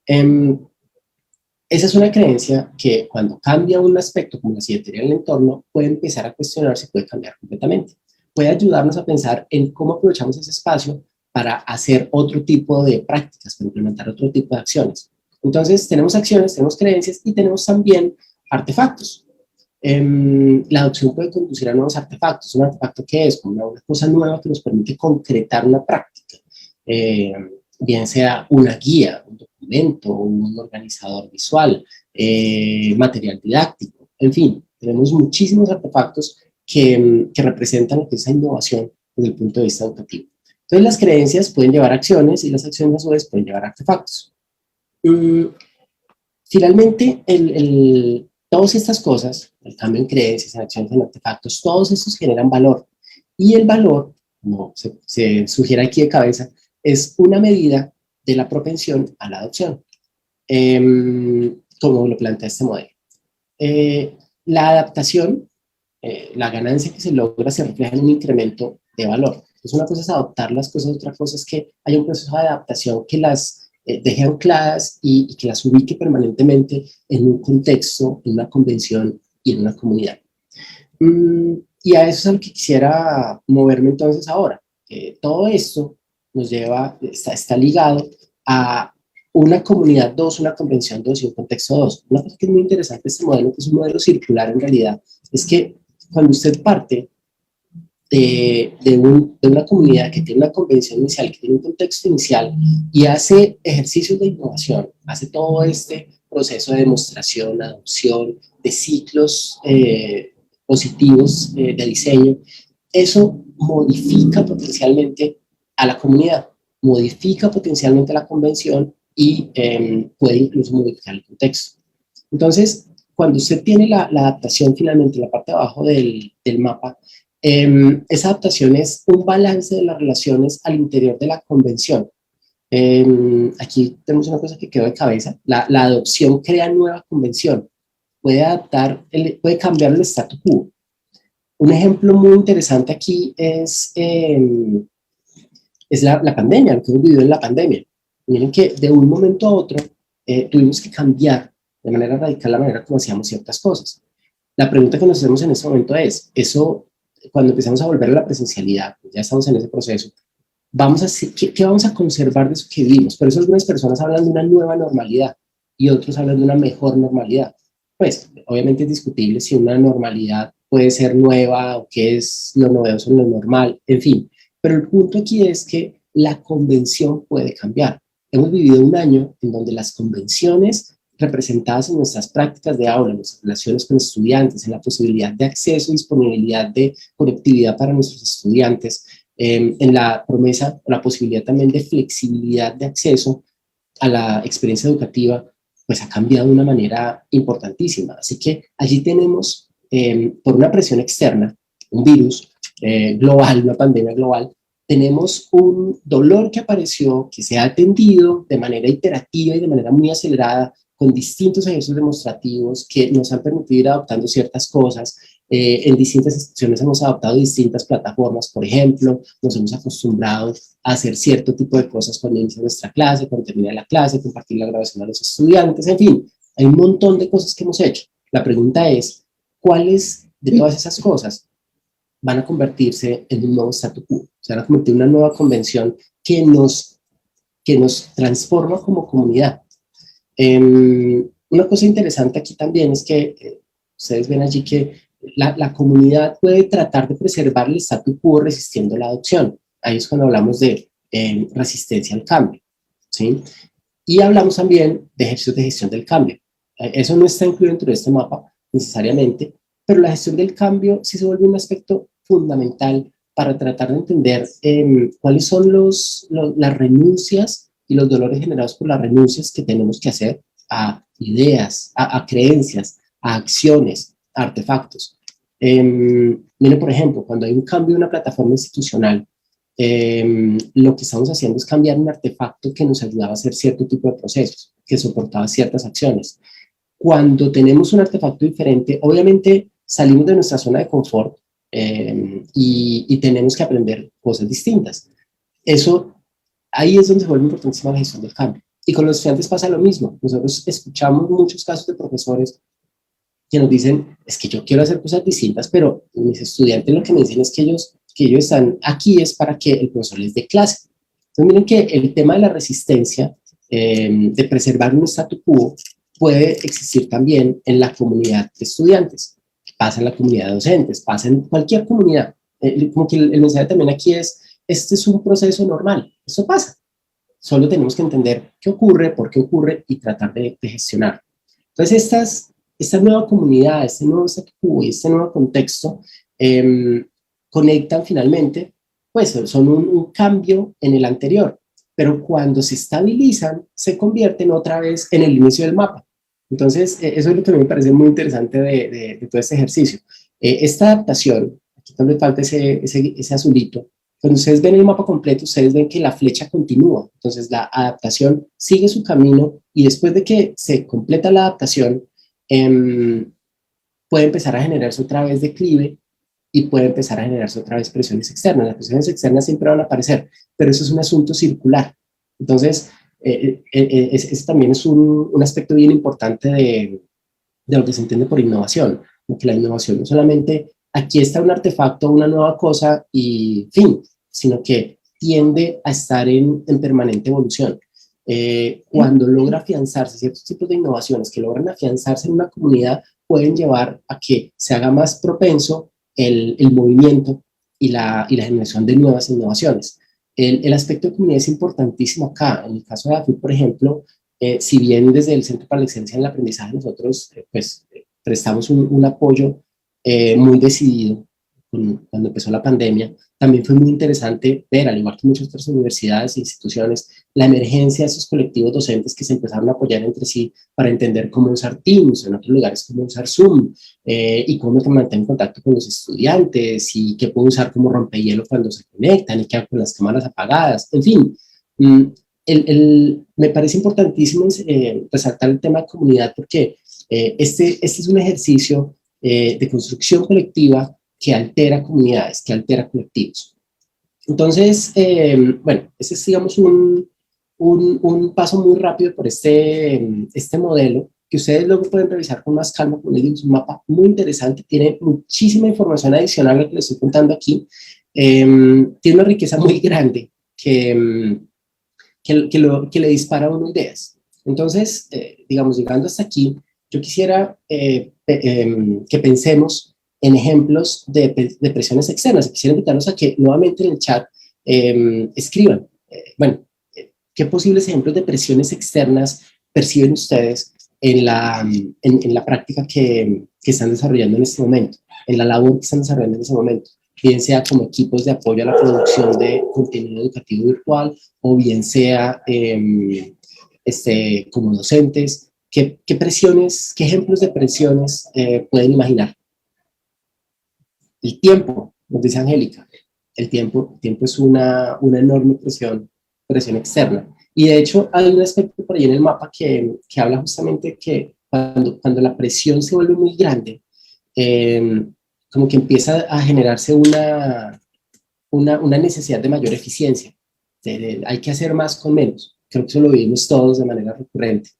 Esa es una creencia que cuando cambia un aspecto como la simetría del entorno, puede empezar a cuestionarse, puede cambiar completamente. Puede ayudarnos a pensar en cómo aprovechamos ese espacio para hacer otro tipo de prácticas, para implementar otro tipo de acciones. Entonces, tenemos acciones, tenemos creencias y tenemos también artefactos. La adopción puede conducir a nuevos artefactos. ¿Un artefacto qué es? Como una cosa nueva que nos permite concretar una práctica. Bien sea una guía, un documento, un organizador visual, material didáctico, en fin, tenemos muchísimos artefactos que representan lo que es esa innovación desde el punto de vista educativo. Entonces las creencias pueden llevar a acciones y las acciones a su vez pueden llevar a artefactos. Finalmente, todas estas cosas, el cambio en creencias, en acciones, en artefactos, todos estos generan valor. Y el valor, como se sugiere aquí de cabeza, es una medida de la propensión a la adopción, como lo plantea este modelo. La adaptación, la ganancia que se logra se refleja en un incremento de valor. Entonces, una cosa es adoptar las cosas, otra cosa es que haya un proceso de adaptación que las deje ancladas y que las ubique permanentemente en un contexto, en una convención y en una comunidad. Y a eso es a lo que quisiera moverme entonces ahora. Todo esto nos lleva, está ligado a una comunidad 2, una convención 2 y un contexto 2. Una cosa que es muy interesante de este modelo, que es un modelo circular en realidad, es que cuando usted parte de una comunidad que tiene una convención inicial, que tiene un contexto inicial y hace ejercicios de innovación, hace todo este proceso de demostración, adopción, de ciclos positivos de diseño, eso modifica potencialmente a la comunidad, modifica potencialmente a la convención y puede incluso modificar el contexto. Entonces, cuando usted tiene la adaptación finalmente en la parte de abajo del mapa, esa adaptación es un balance de las relaciones al interior de la convención. Aquí tenemos una cosa que quedó de cabeza, la adopción crea nueva convención, puede cambiar el statu quo. Un ejemplo muy interesante aquí es la pandemia, lo que hemos vivido en la pandemia. Miren que de un momento a otro tuvimos que cambiar de manera radical la manera como hacíamos ciertas cosas. La pregunta que nos hacemos en este momento es, eso, cuando empezamos a volver a la presencialidad, ya estamos en ese proceso, ¿qué vamos a conservar de eso que vivimos? Por eso algunas personas hablan de una nueva normalidad y otros hablan de una mejor normalidad. Pues, obviamente es discutible si una normalidad puede ser nueva o qué es lo novedoso, lo normal, en fin. Pero el punto aquí es que la convención puede cambiar. Hemos vivido un año en donde las convenciones representadas en nuestras prácticas de aula, en nuestras relaciones con estudiantes, en la posibilidad de acceso y disponibilidad de conectividad para nuestros estudiantes, en la promesa o la posibilidad también de flexibilidad de acceso a la experiencia educativa, pues ha cambiado de una manera importantísima. Así que allí tenemos, por una presión externa, un virus global, una pandemia global, tenemos un dolor que apareció, que se ha atendido de manera iterativa y de manera muy acelerada, con distintos ejercicios demostrativos que nos han permitido ir adoptando ciertas cosas. En distintas instituciones hemos adoptado distintas plataformas, por ejemplo, nos hemos acostumbrado a hacer cierto tipo de cosas cuando inicia nuestra clase, cuando termina la clase, compartir la grabación a los estudiantes, en fin, hay un montón de cosas que hemos hecho. La pregunta es, ¿cuáles de todas esas cosas van a convertirse en un nuevo statu quo? Se van a convertir en una nueva convención que nos transforma como comunidad. Una cosa interesante aquí también es que ustedes ven allí que la comunidad puede tratar de preservar el statu quo resistiendo la adopción. Ahí es cuando hablamos de resistencia al cambio, ¿sí? Y hablamos también de ejercicios de gestión del cambio. Eso no está incluido dentro de este mapa necesariamente, pero la gestión del cambio sí se vuelve un aspecto fundamental para tratar de entender cuáles son las renuncias y los dolores generados por las renuncias que tenemos que hacer a ideas, a creencias, a acciones, a artefactos. Miren, por ejemplo, cuando hay un cambio en una plataforma institucional, lo que estamos haciendo es cambiar un artefacto que nos ayudaba a hacer cierto tipo de procesos, que soportaba ciertas acciones. Cuando tenemos un artefacto diferente, obviamente salimos de nuestra zona de confort y tenemos que aprender cosas distintas. Eso, ahí es donde se vuelve importantísima la gestión del cambio. Y con los estudiantes pasa lo mismo. Nosotros escuchamos muchos casos de profesores que nos dicen, es que yo quiero hacer cosas distintas, pero mis estudiantes lo que me dicen es que ellos están aquí es para que el profesor les dé clase. Entonces miren que el tema de la resistencia, de preservar un statu quo, puede existir también en la comunidad de estudiantes, pasa en la comunidad de docentes, pasa en cualquier comunidad. Como que el mensaje también aquí es, este es un proceso normal, eso pasa. Solo tenemos que entender qué ocurre, por qué ocurre y tratar de gestionar. Entonces esta nueva comunidad, este nuevo statu quo y este nuevo contexto conectan finalmente, pues son un cambio en el anterior, pero cuando se estabilizan, se convierten otra vez en el inicio del mapa. Entonces, eso es lo que a mí me parece muy interesante de todo este ejercicio. Esta adaptación, aquí también falta ese azulito, cuando ustedes ven el mapa completo, ustedes ven que la flecha continúa. Entonces, la adaptación sigue su camino y después de que se completa la adaptación, puede empezar a generarse otra vez declive y puede empezar a generarse otra vez presiones externas. Las presiones externas siempre van a aparecer, pero eso es un asunto circular. Entonces, ese también es un aspecto bien importante de lo que se entiende por innovación, porque la innovación no solamente aquí está un artefacto, una nueva cosa y fin, sino que tiende a estar en permanente evolución. Cuando logra afianzarse ciertos tipos de innovaciones que logran afianzarse en una comunidad, pueden llevar a que se haga más propenso el movimiento y la generación de nuevas innovaciones. El aspecto de comunidad es importantísimo acá. En el caso de AFIT, por ejemplo, si bien desde el Centro para la Excelencia en el Aprendizaje nosotros prestamos un apoyo muy decidido cuando empezó la pandemia, también fue muy interesante ver, al igual que muchas otras universidades e instituciones, la emergencia de esos colectivos docentes que se empezaron a apoyar entre sí para entender cómo usar Teams, en otros lugares cómo usar Zoom, y cómo mantener en contacto con los estudiantes, y qué puedo usar como rompehielo cuando se conectan, y qué hago con las cámaras apagadas, en fin. Me parece importantísimo resaltar el tema de comunidad porque este es un ejercicio de construcción colectiva que altera comunidades, que altera colectivos. Entonces, bueno, ese es, digamos, un paso muy rápido por este modelo, que ustedes luego pueden revisar con más calma, como les digo, es un mapa muy interesante, tiene muchísima información adicional a lo que les estoy contando aquí, tiene una riqueza muy grande que le dispara a uno ideas. Entonces, digamos, llegando hasta aquí, yo quisiera que pensemos en ejemplos de presiones externas. Quisiera invitarlos a que nuevamente en el chat escriban, qué posibles ejemplos de presiones externas perciben ustedes en la práctica que están desarrollando en este momento, en la labor que están desarrollando en este momento, bien sea como equipos de apoyo a la producción de contenido educativo virtual, o bien sea como docentes. ¿Qué presiones, qué ejemplos de presiones pueden imaginar? El tiempo, nos dice Angélica, el tiempo es una enorme presión externa. Y de hecho hay un aspecto por ahí en el mapa que habla justamente que cuando la presión se vuelve muy grande, como que empieza a generarse una necesidad de mayor eficiencia. Hay que hacer más con menos. Creo que eso lo vivimos todos de manera recurrente.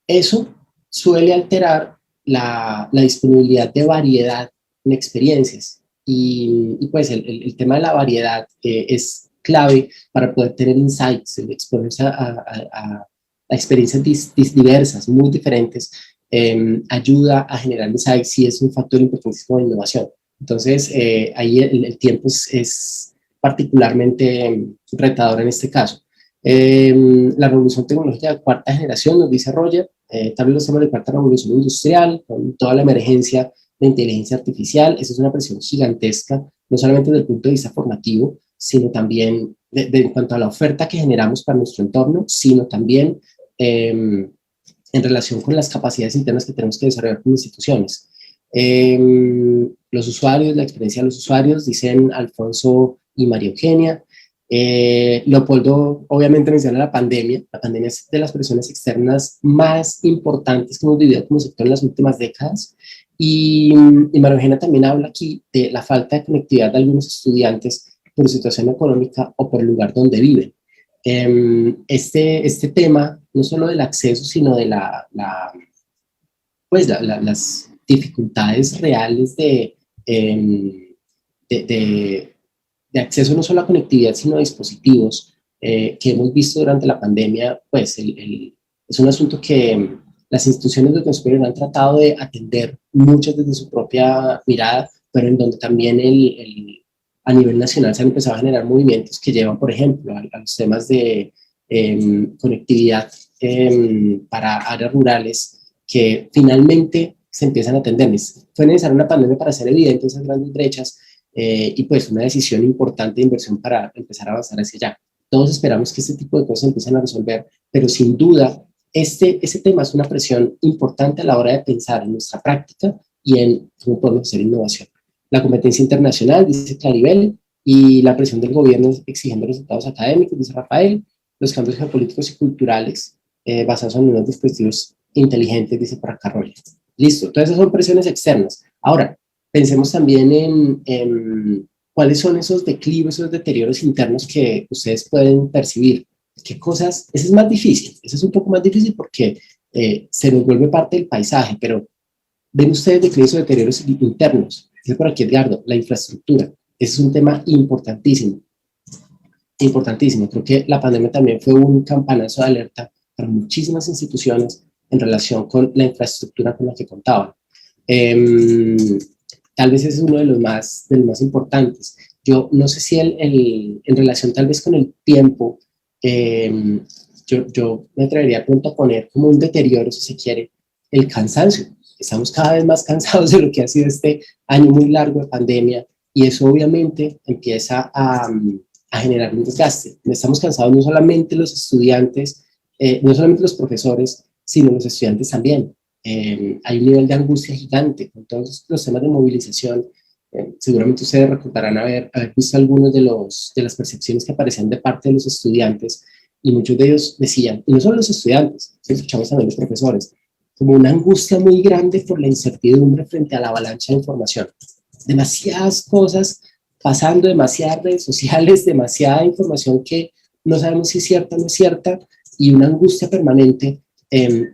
Eso suele alterar la disponibilidad de variedad en experiencias y pues el tema de la variedad es clave para poder tener insights, exponerse a experiencias diversas, muy diferentes, ayuda a generar insights y es un factor importantísimo de innovación. Entonces ahí el tiempo es particularmente retador en este caso. La revolución tecnológica de cuarta generación, nos dice Roger, tal vez los temas de cuarta revolución industrial, con toda la emergencia de inteligencia artificial. Esa es una presión gigantesca, no solamente desde el punto de vista formativo, sino también en cuanto a la oferta que generamos para nuestro entorno, sino también en relación con las capacidades internas que tenemos que desarrollar como instituciones. Los usuarios, la experiencia de los usuarios, dicen Alfonso y María Eugenia. Leopoldo obviamente menciona la pandemia. La pandemia es de las presiones externas más importantes que hemos vivido como sector en las últimas décadas. Y María Eugenia también habla aquí de la falta de conectividad de algunos estudiantes por su situación económica o por el lugar donde viven. Este tema, no solo del acceso, sino de las dificultades reales de acceso no solo a conectividad, sino a dispositivos que hemos visto durante la pandemia, pues es un asunto que las instituciones de educación superior han tratado de atender, muchas desde su propia mirada, pero en donde también a nivel nacional se han empezado a generar movimientos que llevan, por ejemplo, a los temas de conectividad para áreas rurales que finalmente se empiezan a atender. Fue necesaria una pandemia para hacer evidentes esas grandes brechas y pues una decisión importante de inversión para empezar a avanzar hacia allá. Todos esperamos que este tipo de cosas empiecen a resolver, pero sin duda ese tema es una presión importante a la hora de pensar en nuestra práctica y en cómo podemos hacer innovación. La competencia internacional, dice Claribel, y la presión del gobierno exigiendo resultados académicos, dice Rafael, los cambios geopolíticos y culturales basados en unos dispositivos inteligentes, dice por acá Roger. Listo, todas esas son presiones externas. Ahora, pensemos también en cuáles son esos declives, esos deterioros internos que ustedes pueden percibir. ¿Qué cosas? Ese es más difícil, ese es un poco más difícil porque se nos vuelve parte del paisaje, pero ven ustedes declives o deterioros internos. Dice por aquí Edgardo, la infraestructura. Ese es un tema importantísimo. Importantísimo. Creo que la pandemia también fue un campanazo de alerta para muchísimas instituciones en relación con la infraestructura con la que contaban. Tal vez ese es uno de los más importantes. Yo no sé si en relación tal vez con el tiempo, yo me atrevería pronto a poner como un deterioro, si se quiere, el cansancio. Estamos cada vez más cansados de lo que ha sido este año muy largo de pandemia y eso obviamente empieza a generar un desgaste. Estamos cansados no solamente los estudiantes, no solamente los profesores, sino los estudiantes también. Hay un nivel de angustia gigante con todos los temas de movilización. Seguramente ustedes recordarán haber visto algunos de las percepciones que aparecían de parte de los estudiantes y muchos de ellos decían, y no solo los estudiantes, escuchamos también los profesores, como una angustia muy grande por la incertidumbre frente a la avalancha de información. Demasiadas cosas pasando, demasiadas redes sociales, demasiada información que no sabemos si es cierta o no es cierta y una angustia permanente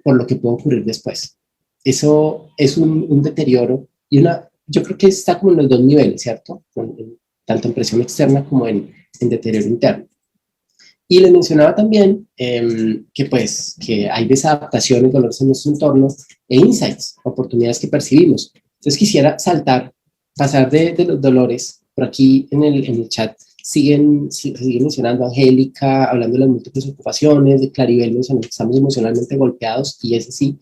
por lo que puede ocurrir después. Eso es un deterioro y yo creo que está como en los dos niveles, ¿cierto? Tanto en presión externa como en deterioro interno. Y les mencionaba también que hay desadaptaciones, dolores en nuestro entorno e insights, oportunidades que percibimos. Entonces quisiera pasar de los dolores. Por aquí en el chat siguen mencionando a Angélica, hablando de las múltiples ocupaciones, de Claribel mencionando que estamos emocionalmente golpeados y ese sí,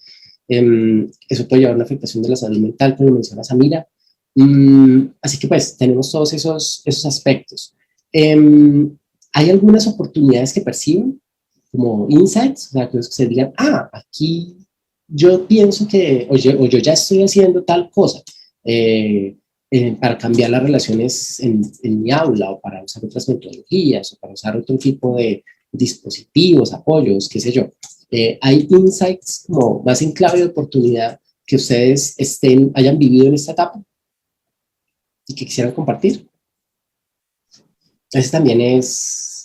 eso puede llevar a una afectación de la salud mental, como menciona Samira. Así que pues tenemos todos esos aspectos. Hay algunas oportunidades que perciben como insights, o sea, que se digan, aquí yo pienso que, o yo ya estoy haciendo tal cosa para cambiar las relaciones en mi aula, o para usar otras metodologías, o para usar otro tipo de dispositivos, apoyos, qué sé yo. Hay insights como más en clave de oportunidad que ustedes hayan vivido en esta etapa y que quisieran compartir. Ese también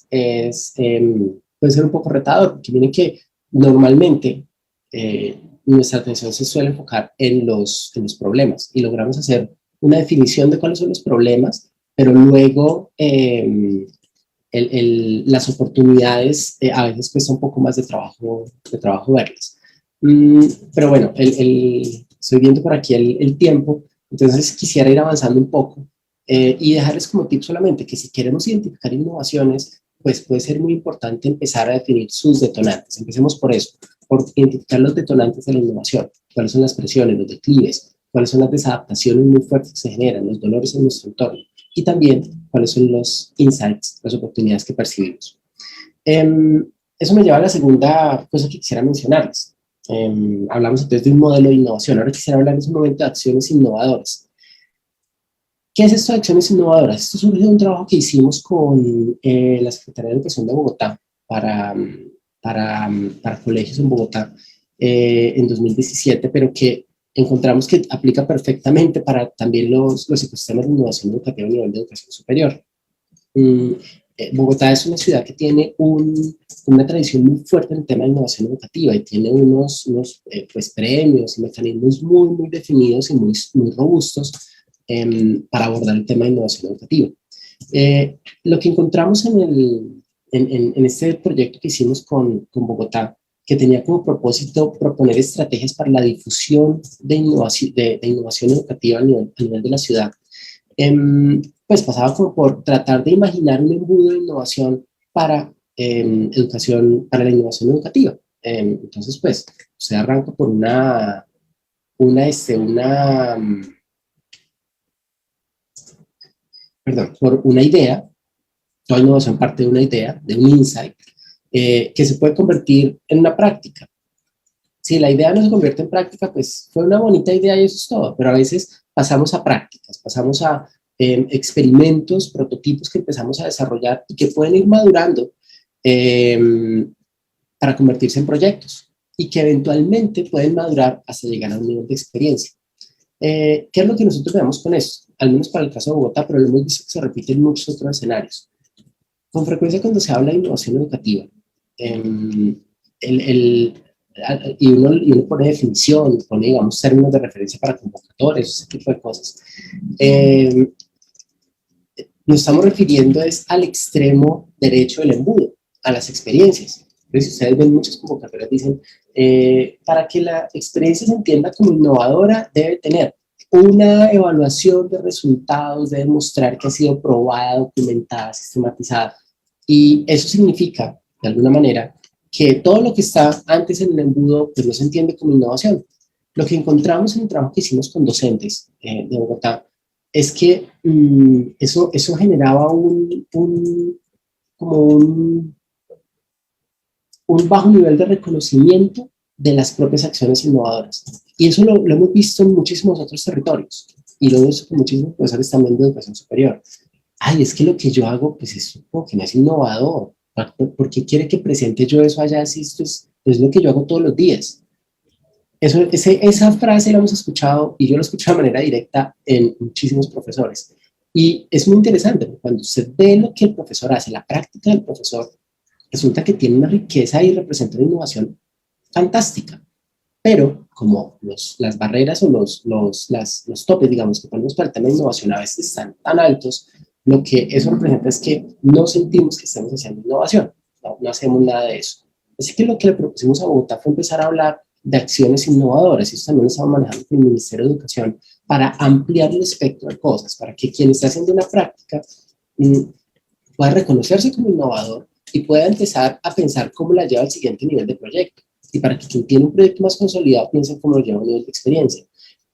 puede ser un poco retador, porque miren que normalmente nuestra atención se suele enfocar en los problemas y logramos hacer una definición de cuáles son los problemas, pero luego las oportunidades a veces cuesta un poco más de trabajo verlas. Pero bueno, estoy viendo por aquí el tiempo, entonces quisiera ir avanzando un poco y dejarles como tip solamente que si queremos identificar innovaciones, pues puede ser muy importante empezar a definir sus detonantes. Empecemos por eso, por identificar los detonantes de la innovación, cuáles son las presiones, los declives, cuáles son las desadaptaciones muy fuertes que se generan, los dolores en nuestro entorno, y también cuáles son los insights, las oportunidades que percibimos. Eso me lleva a la segunda cosa que quisiera mencionarles. Hablamos entonces de un modelo de innovación. Ahora quisiera hablar en ese momento de acciones innovadoras. ¿Qué es esto de acciones innovadoras? Esto surge de un trabajo que hicimos con la Secretaría de Educación de Bogotá para colegios en Bogotá en 2017, pero que encontramos que aplica perfectamente para también los ecosistemas de innovación educativa a nivel de educación superior. Bogotá es una ciudad que tiene una tradición muy fuerte en el tema de innovación educativa y tiene unos pues, premios y mecanismos muy, muy definidos y muy, muy robustos para abordar el tema de innovación educativa. Lo que encontramos en este proyecto que hicimos con Bogotá, que tenía como propósito proponer estrategias para la difusión de innovación educativa a nivel de la ciudad, pues pasaba como por tratar de imaginar un embudo de innovación para para la innovación educativa. Entonces, pues, se arranca por una idea. Toda innovación parte de una idea, de un insight, que se puede convertir en una práctica. Si la idea no se convierte en práctica, pues fue una bonita idea y eso es todo, pero a veces pasamos a prácticas, pasamos a experimentos, prototipos que empezamos a desarrollar y que pueden ir madurando para convertirse en proyectos y que eventualmente pueden madurar hasta llegar a un nivel de experiencia. ¿Qué es lo que nosotros veamos con esto? Al menos para el caso de Bogotá, pero lo hemos visto que se repite en muchos otros escenarios. Con frecuencia cuando se habla de innovación educativa, y uno pone definición, pone, digamos, términos de referencia para convocatorias, ese tipo de cosas, nos estamos refiriendo es al extremo derecho del embudo, a las experiencias. Entonces, si ustedes ven muchas convocatorias, dicen, para que la experiencia se entienda como innovadora, debe tener una evaluación de resultados, debe mostrar que ha sido probada, documentada, sistematizada. Y eso significa, de alguna manera, que todo lo que está antes en el embudo pues no se entiende como innovación. Lo que encontramos en el trabajo que hicimos con docentes de Bogotá es que eso generaba un bajo nivel de reconocimiento de las propias acciones innovadoras. Y eso lo hemos visto en muchísimos otros territorios y lo hemos visto con muchísimos profesores también de educación superior. Ay, es que lo que yo hago pues es como que no es innovador. ¿Por qué quiere que presente yo eso allá si esto es lo que yo hago todos los días? Esa frase la hemos escuchado y yo la he escuchado de manera directa en muchísimos profesores. Y es muy interesante porque cuando usted ve lo que el profesor hace, la práctica del profesor, resulta que tiene una riqueza y representa una innovación fantástica. Pero como las barreras o los topes, digamos, que ponemos para el tema de innovación a veces están tan altos, lo que eso representa es que no sentimos que estemos haciendo innovación, no hacemos nada de eso. Así que lo que le propusimos a Bogotá fue empezar a hablar de acciones innovadoras, y eso también lo estamos manejando con el Ministerio de Educación, para ampliar el espectro de cosas, para que quien está haciendo una práctica pueda reconocerse como innovador y pueda empezar a pensar cómo la lleva al siguiente nivel de proyecto, y para que quien tiene un proyecto más consolidado piense cómo lo lleva a un nivel de experiencia.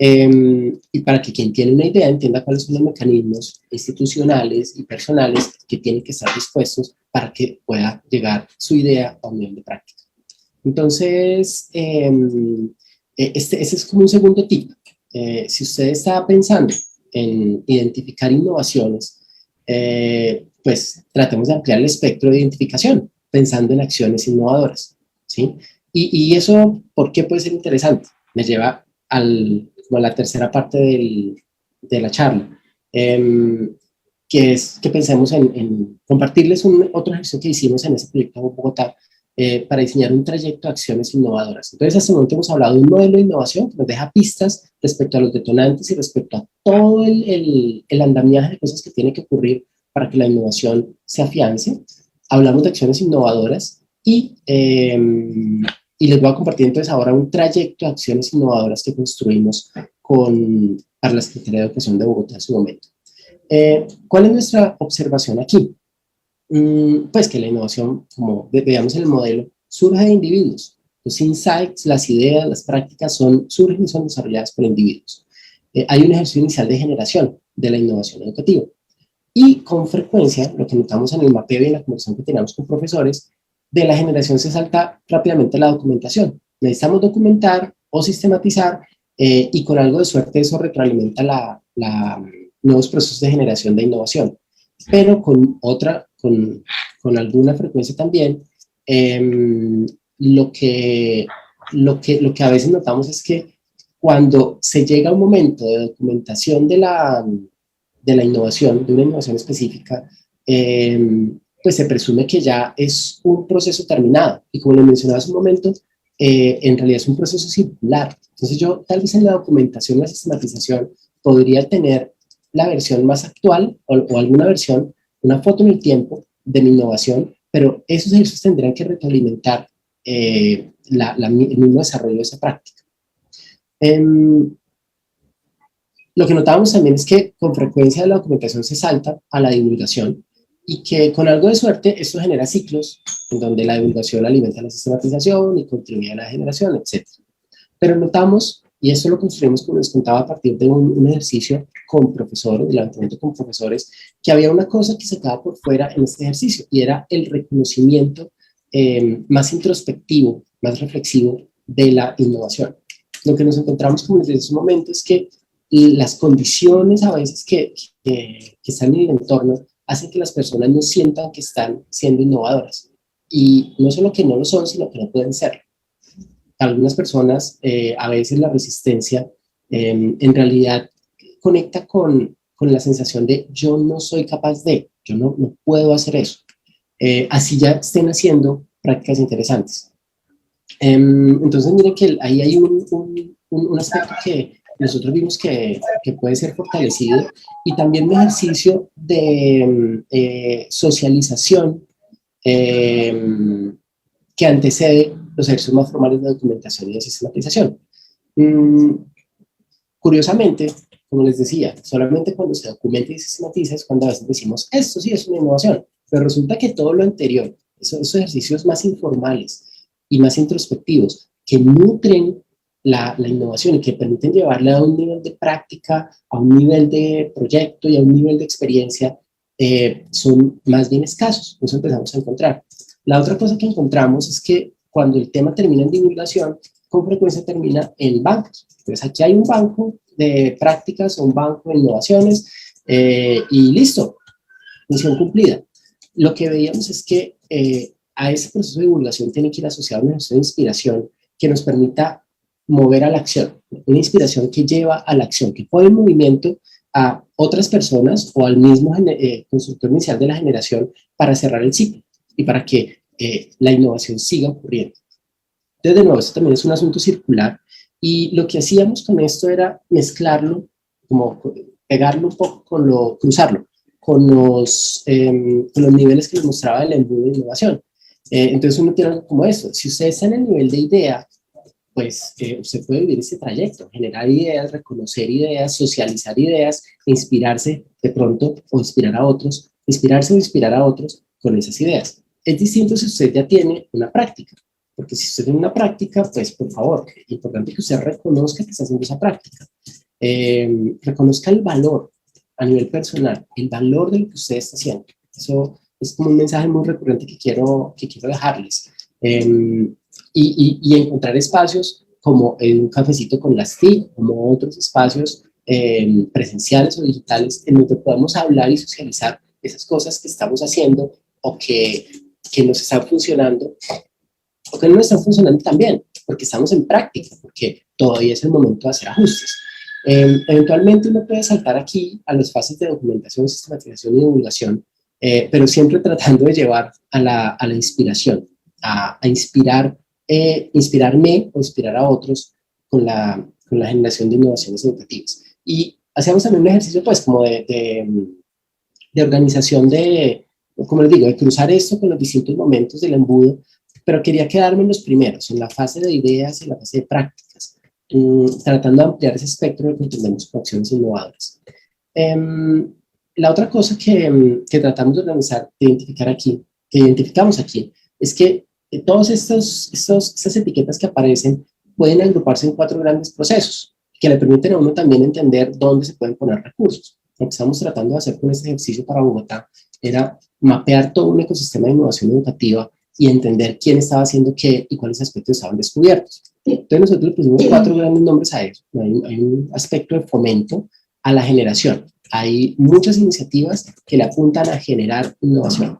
Y para que quien tiene una idea entienda cuáles son los mecanismos institucionales y personales que tienen que estar dispuestos para que pueda llegar su idea a un nivel de práctica. Entonces, ese es como un segundo tip. Si usted está pensando en identificar innovaciones, pues tratemos de ampliar el espectro de identificación, pensando en acciones innovadoras, ¿sí? Y eso, ¿por qué puede ser interesante? Me lleva a la tercera parte de la charla, que es que pensemos en compartirles otro ejercicio que hicimos en ese proyecto de Bogotá para diseñar un trayecto de acciones innovadoras. Entonces, hasta el momento hemos hablado de un modelo de innovación que nos deja pistas respecto a los detonantes y respecto a todo el andamiaje de cosas que tiene que ocurrir para que la innovación se afiance. Hablamos de acciones innovadoras y les voy a compartir entonces ahora un trayecto de acciones innovadoras que construimos para la Secretaría de Educación de Bogotá en su momento. ¿Cuál es nuestra observación aquí? Pues que la innovación, como veamos en el modelo, surge de individuos. Los insights, las ideas, las prácticas surgen y son desarrolladas por individuos. hay un ejercicio inicial de generación de la innovación educativa. Y con frecuencia, lo que notamos en el mapeo y en la conversación que teníamos con profesores, de la generación se salta rápidamente la documentación. Necesitamos documentar o sistematizar y con algo de suerte eso retroalimenta nuevos procesos de generación de innovación. Pero con alguna frecuencia también, lo que a veces notamos es que cuando se llega a un momento de documentación de la innovación, de una innovación específica, pues se presume que ya es un proceso terminado. Y como le mencionaba hace un momento, en realidad es un proceso circular. Entonces yo tal vez en la documentación, la sistematización, podría tener la versión más actual o alguna versión, una foto en el tiempo de mi innovación, pero esos ejercicios tendrían que retroalimentar el mismo desarrollo de esa práctica. Lo que notábamos también es que con frecuencia la documentación se salta a la divulgación y que con algo de suerte esto genera ciclos en donde la divulgación alimenta la sistematización y contribuye a la generación, etc. Pero notamos, y esto lo construimos, como les contaba, a partir de un ejercicio con profesores, de levantamiento con profesores, que había una cosa que se quedaba por fuera en este ejercicio y era el reconocimiento más introspectivo, más reflexivo de la innovación. Lo que nos encontramos, como les decía hace un momento, es que las condiciones a veces que están en el entorno hacen que las personas no sientan que están siendo innovadoras. Y no solo que no lo son, sino que no pueden ser. Algunas personas, a veces la resistencia, en realidad conecta con la sensación de yo no soy capaz de, yo no puedo hacer eso. Así ya estén haciendo prácticas interesantes. Entonces, miren que ahí hay un aspecto que nosotros vimos que puede ser fortalecido y también un ejercicio de socialización que antecede los ejercicios más formales de documentación y de sistematización. Curiosamente, como les decía, solamente cuando se documenta y sistematiza es cuando a veces decimos, esto sí es una innovación, pero resulta que todo lo anterior, esos ejercicios más informales y más introspectivos, que nutren la innovación y que permiten llevarla a un nivel de práctica, a un nivel de proyecto y a un nivel de experiencia, son más bien escasos. Eso empezamos a encontrar. La otra cosa que encontramos es que cuando el tema termina en divulgación, con frecuencia termina en bancos. Entonces aquí hay un banco de prácticas o un banco de innovaciones y listo, misión cumplida. Lo que veíamos es que a ese proceso de divulgación tiene que ir asociado una ejercicio de inspiración que nos permita mover a la acción, una inspiración que lleva a la acción, que pone en movimiento a otras personas o al mismo constructor inicial de la generación para cerrar el ciclo y para que la innovación siga ocurriendo. Entonces, de nuevo, esto también es un asunto circular y lo que hacíamos con esto era mezclarlo, como pegarlo un poco, cruzarlo con los niveles que nos mostraba el embudo de innovación. Entonces uno tiene algo como esto, si usted está en el nivel de idea, pues usted puede vivir ese trayecto, generar ideas, reconocer ideas, socializar ideas, inspirarse de pronto o inspirar a otros, inspirarse o inspirar a otros con esas ideas. Es distinto si usted ya tiene una práctica, porque si usted tiene una práctica, pues por favor, es importante que usted reconozca que está haciendo esa práctica, reconozca el valor a nivel personal, el valor de lo que usted está haciendo. Eso es como un mensaje muy recurrente que quiero dejarles. Y encontrar espacios como un cafecito con las TIC, como otros espacios presenciales o digitales en donde podamos hablar y socializar esas cosas que estamos haciendo o que nos están funcionando o que no nos están funcionando también, porque estamos en práctica, porque todavía es el momento de hacer ajustes. Eventualmente uno puede saltar aquí a las fases de documentación, sistematización y divulgación, pero siempre tratando de llevar a la inspiración, a inspirarme o inspirar a otros con la generación de innovaciones educativas. Y hacíamos también un ejercicio pues como de organización como les digo, de cruzar esto con los distintos momentos del embudo, pero quería quedarme en los primeros, en la fase de ideas y en la fase de prácticas, tratando de ampliar ese espectro de lo que entendemos como acciones innovadoras. La otra cosa que tratamos de organizar, de identificar aquí, que identificamos aquí, es que todas estas etiquetas que aparecen pueden agruparse en 4 grandes procesos. que le permiten a uno también entender dónde se pueden poner recursos. Lo que estamos tratando de hacer con este ejercicio para Bogotá era mapear todo un ecosistema de innovación educativa y entender quién estaba haciendo qué y cuáles aspectos estaban descubiertos. Entonces nosotros le pusimos 4 grandes nombres a eso. Hay un aspecto de fomento a la generación. Hay muchas iniciativas que le apuntan a generar innovación.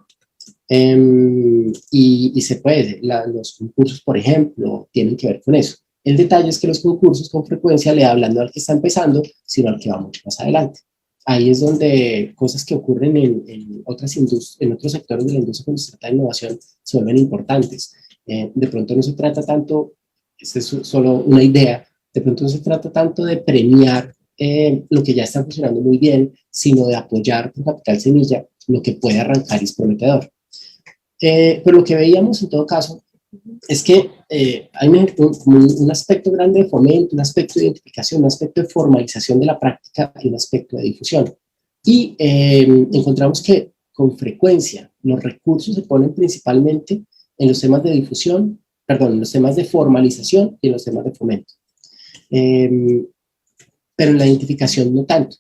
Y se puede, los concursos, por ejemplo, tienen que ver con eso. El detalle es que los concursos con frecuencia le hablan no al que está empezando, sino al que va mucho más adelante. Ahí es donde cosas que ocurren en otros sectores de la industria cuando se trata de innovación se vuelven importantes. De pronto no se trata tanto, esta es solo una idea, de pronto no se trata tanto de premiar lo que ya está funcionando muy bien, sino de apoyar con capital semilla lo que puede arrancar y es prometedor. Pero lo que veíamos en todo caso es que hay un aspecto grande de fomento, un aspecto de identificación, un aspecto de formalización de la práctica y un aspecto de difusión. Y encontramos que con frecuencia los recursos se ponen principalmente en los temas de difusión, perdón, en los temas de formalización y en los temas de fomento. Pero en la identificación no tanto.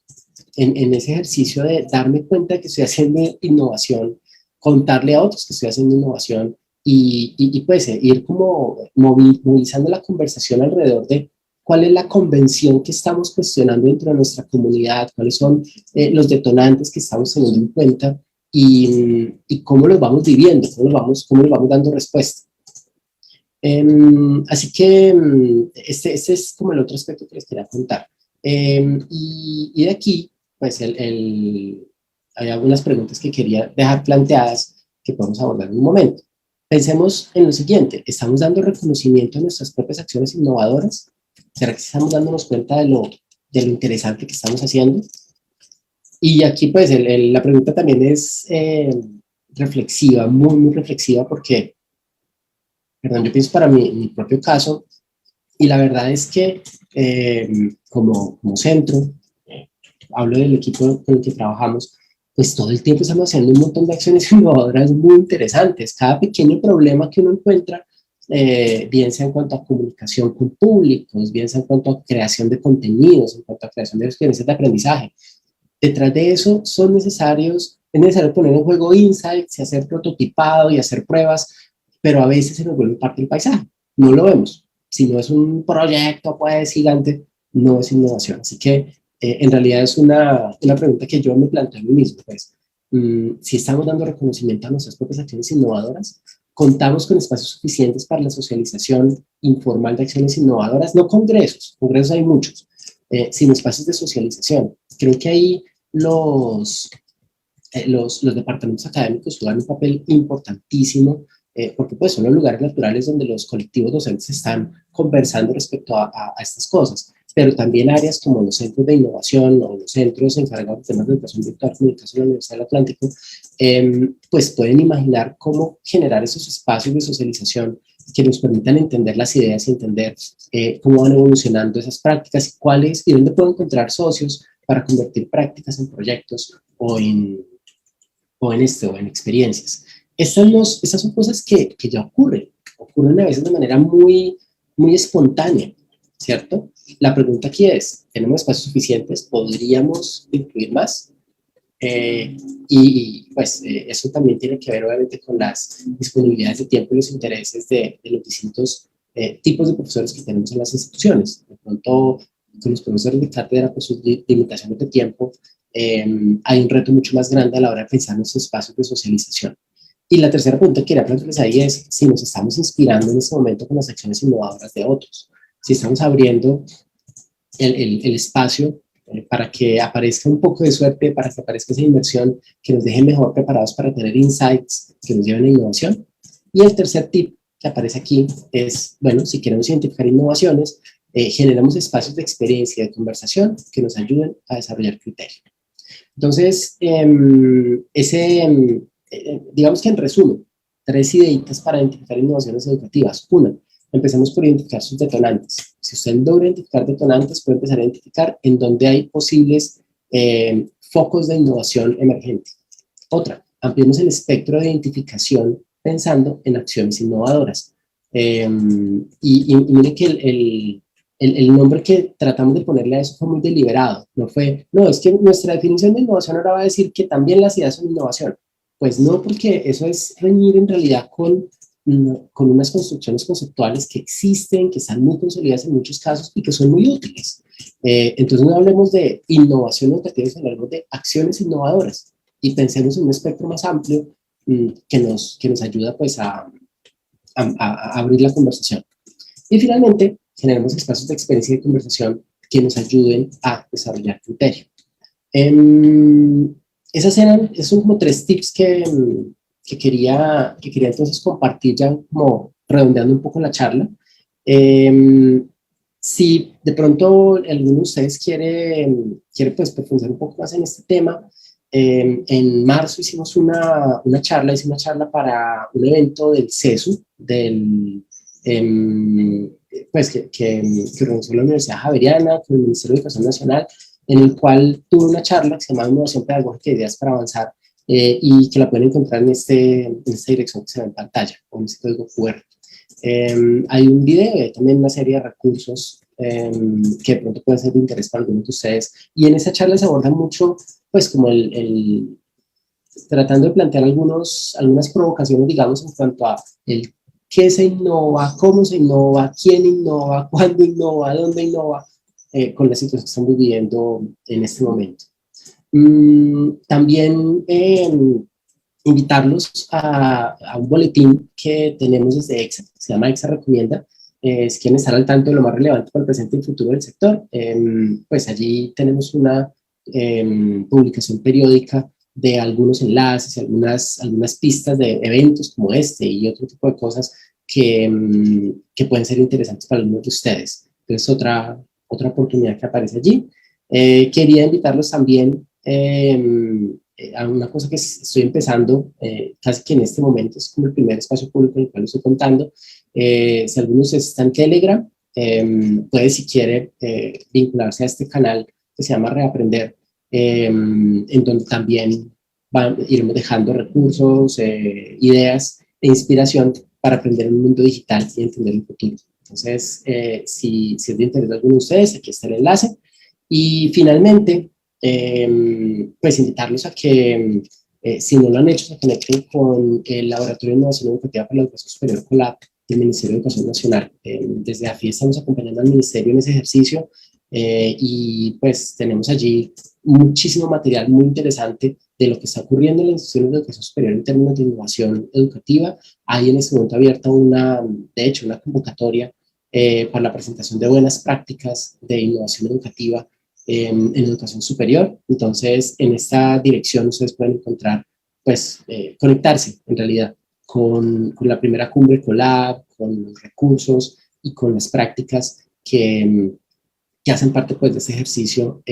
En ese ejercicio de darme cuenta de que estoy haciendo innovación, contarle a otros que estoy haciendo innovación y pues ir como movilizando la conversación alrededor de cuál es la convención que estamos cuestionando dentro de nuestra comunidad, cuáles son los detonantes que estamos teniendo en cuenta y cómo los vamos viviendo, cómo los vamos dando respuesta. Así que este es como el otro aspecto que les quería contar. Y de aquí, pues hay algunas preguntas que quería dejar planteadas que podemos abordar en un momento. Pensemos en lo siguiente, ¿estamos dando reconocimiento a nuestras propias acciones innovadoras? ¿Será que estamos dándonos cuenta de lo interesante que estamos haciendo? Y aquí pues la pregunta también es reflexiva, muy, muy reflexiva porque, perdón, yo pienso para mi propio caso y la verdad es que como centro, hablo del equipo con el que trabajamos, pues todo el tiempo estamos haciendo un montón de acciones innovadoras muy interesantes. Cada pequeño problema que uno encuentra, bien sea en cuanto a comunicación con públicos, bien sea en cuanto a creación de contenidos, en cuanto a creación de experiencias de aprendizaje. Detrás de eso es necesario poner en juego insights y hacer prototipado y hacer pruebas, pero a veces se nos vuelve parte del paisaje. No lo vemos. Si no es un proyecto pues gigante, no es innovación. Así que en realidad es una pregunta que yo me planteo a mí mismo. Pues, si estamos dando reconocimiento a nuestras propias acciones innovadoras, contamos con espacios suficientes para la socialización informal de acciones innovadoras, no congresos hay muchos, sino espacios de socialización. Creo que ahí los departamentos académicos juegan un papel importantísimo porque pues son los lugares naturales donde los colectivos docentes están conversando respecto a estas cosas, pero también áreas como los centros de innovación o los centros encargados de temas de educación virtual, comunicación de la Universidad del Atlántico, pues pueden imaginar cómo generar esos espacios de socialización que nos permitan entender las ideas y entender cómo van evolucionando esas prácticas y dónde puedo encontrar socios para convertir prácticas en proyectos o en experiencias. Estas son cosas que ya ocurren a veces de manera muy, muy espontánea, ¿cierto? La pregunta aquí es, ¿tenemos espacios suficientes? ¿Podríamos incluir más? Pues eso también tiene que ver obviamente con las disponibilidades de tiempo y los intereses de los distintos tipos de profesores que tenemos en las instituciones. De pronto, con los profesores de cátedra, con sus limitaciones de tiempo, hay un reto mucho más grande a la hora de pensar en esos espacios de socialización. Y la tercera pregunta que quería plantearles ahí es si nos estamos inspirando en este momento con las acciones innovadoras de otros, si estamos abriendo el espacio para que aparezca un poco de suerte, para que aparezca esa inversión que nos deje mejor preparados para tener insights que nos lleven a innovación. Y el tercer tip que aparece aquí es, bueno, si queremos identificar innovaciones, generamos espacios de experiencia y de conversación que nos ayuden a desarrollar criterios. Entonces, digamos que en resumen, 3 ideitas para identificar innovaciones educativas. Una, empecemos por identificar sus detonantes. Si usted logra identificar detonantes, puede empezar a identificar en dónde hay posibles focos de innovación emergente. Otra, ampliemos el espectro de identificación pensando en acciones innovadoras. Y mire que el nombre que tratamos de ponerle a eso fue muy deliberado. No fue, no, es que nuestra definición de innovación ahora va a decir que también las ideas son innovación. Pues no, porque eso es reñir en realidad con unas construcciones conceptuales que existen, que están muy consolidadas en muchos casos y que son muy útiles. Entonces no hablemos de innovación educativa, sino hablemos de acciones innovadoras y pensemos en un espectro más amplio que nos ayuda pues a abrir la conversación. Y finalmente, generemos espacios de experiencia y de conversación que nos ayuden a desarrollar criterio. Esos son como 3 tips que quería entonces compartir ya como redondeando un poco la charla. Si de pronto alguno de ustedes quiere pues profundizar un poco más en este tema, en marzo hicimos una charla para un evento del CESU, pues que organizó la Universidad Javeriana con el Ministerio de Educación Nacional, en el cual tuve una charla que se llama Innovación Pedagógica e Ideas para Avanzar, y que la pueden encontrar en esta dirección que se ve en pantalla, con este código QR. Hay un video y hay también una serie de recursos que de pronto pueden ser de interés para algunos de ustedes, y en esa charla se aborda mucho, pues como tratando de plantear algunas provocaciones, digamos, en cuanto a el qué se innova, cómo se innova, quién innova, cuándo innova, dónde innova, con la situación que estamos viviendo en este momento. También invitarlos a un boletín que tenemos desde EXA, se llama EXA Recomienda. Si quieren estar al tanto de lo más relevante para el presente y futuro del sector, pues allí tenemos una publicación periódica de algunos enlaces, algunas pistas de eventos como este y otro tipo de cosas que pueden ser interesantes para algunos de ustedes. Entonces, otra oportunidad que aparece allí. Quería invitarlos también a una cosa que estoy empezando, casi que en este momento es como el primer espacio público en el cual estoy contando. Si algunos están en Telegram, puede, si quiere, vincularse a este canal que se llama Reaprender, en donde también iremos dejando recursos, ideas e inspiración para aprender en un mundo digital y entender el futuro. Entonces, si es de interés de alguno de ustedes, aquí está el enlace. Y finalmente, pues invitarlos a que, si no lo han hecho, se conecten con el Laboratorio de Innovación Educativa para la Educación Superior COLAB del Ministerio de Educación Nacional. Desde AFI estamos acompañando al Ministerio en ese ejercicio, y pues tenemos allí muchísimo material muy interesante de lo que está ocurriendo en las instituciones de educación superior en términos de innovación educativa. Hay en este momento abierta una convocatoria para la presentación de buenas prácticas de innovación educativa en educación superior. Entonces, en esta dirección ustedes pueden encontrar, pues, conectarse en realidad con la primera cumbre COLAB, con los recursos y con las prácticas que hacen parte, pues, de este ejercicio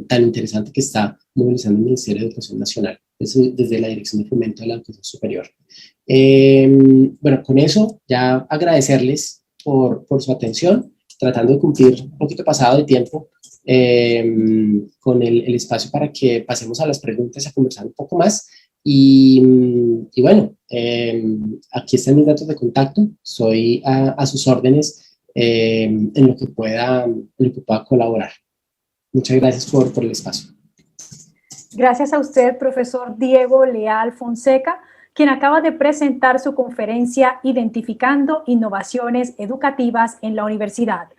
tan interesante que está movilizando el Ministerio de Educación Nacional desde la Dirección de Fomento de la Educación Superior. Bueno, con eso ya agradecerles por su atención, tratando de cumplir un poquito pasado de tiempo con el espacio para que pasemos a las preguntas, a conversar un poco más. Y bueno, aquí están mis datos de contacto, soy a sus órdenes en lo que pueda colaborar. Muchas gracias por el espacio. Gracias a usted, profesor Diego Leal Fonseca, quien acaba de presentar su conferencia Identificando Innovaciones Educativas en la Universidad.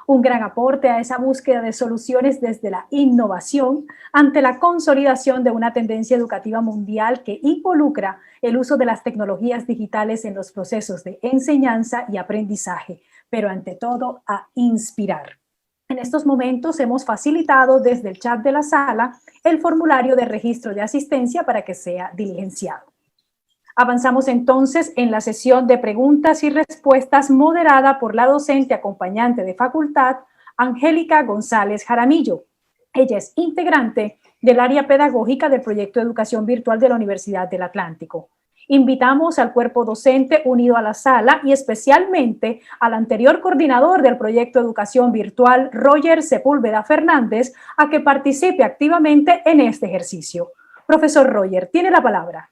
Un gran aporte a esa búsqueda de soluciones desde la innovación ante la consolidación de una tendencia educativa mundial que involucra el uso de las tecnologías digitales en los procesos de enseñanza y aprendizaje, pero ante todo a inspirar. En estos momentos hemos facilitado desde el chat de la sala el formulario de registro de asistencia para que sea diligenciado. Avanzamos entonces en la sesión de preguntas y respuestas moderada por la docente acompañante de facultad, Angélica González Jaramillo. Ella es integrante del área pedagógica del proyecto de educación virtual de la Universidad del Atlántico. Invitamos al cuerpo docente unido a la sala y especialmente al anterior coordinador del proyecto de educación virtual, Roger Sepúlveda Fernández, a que participe activamente en este ejercicio. Profesor Roger, tiene la palabra.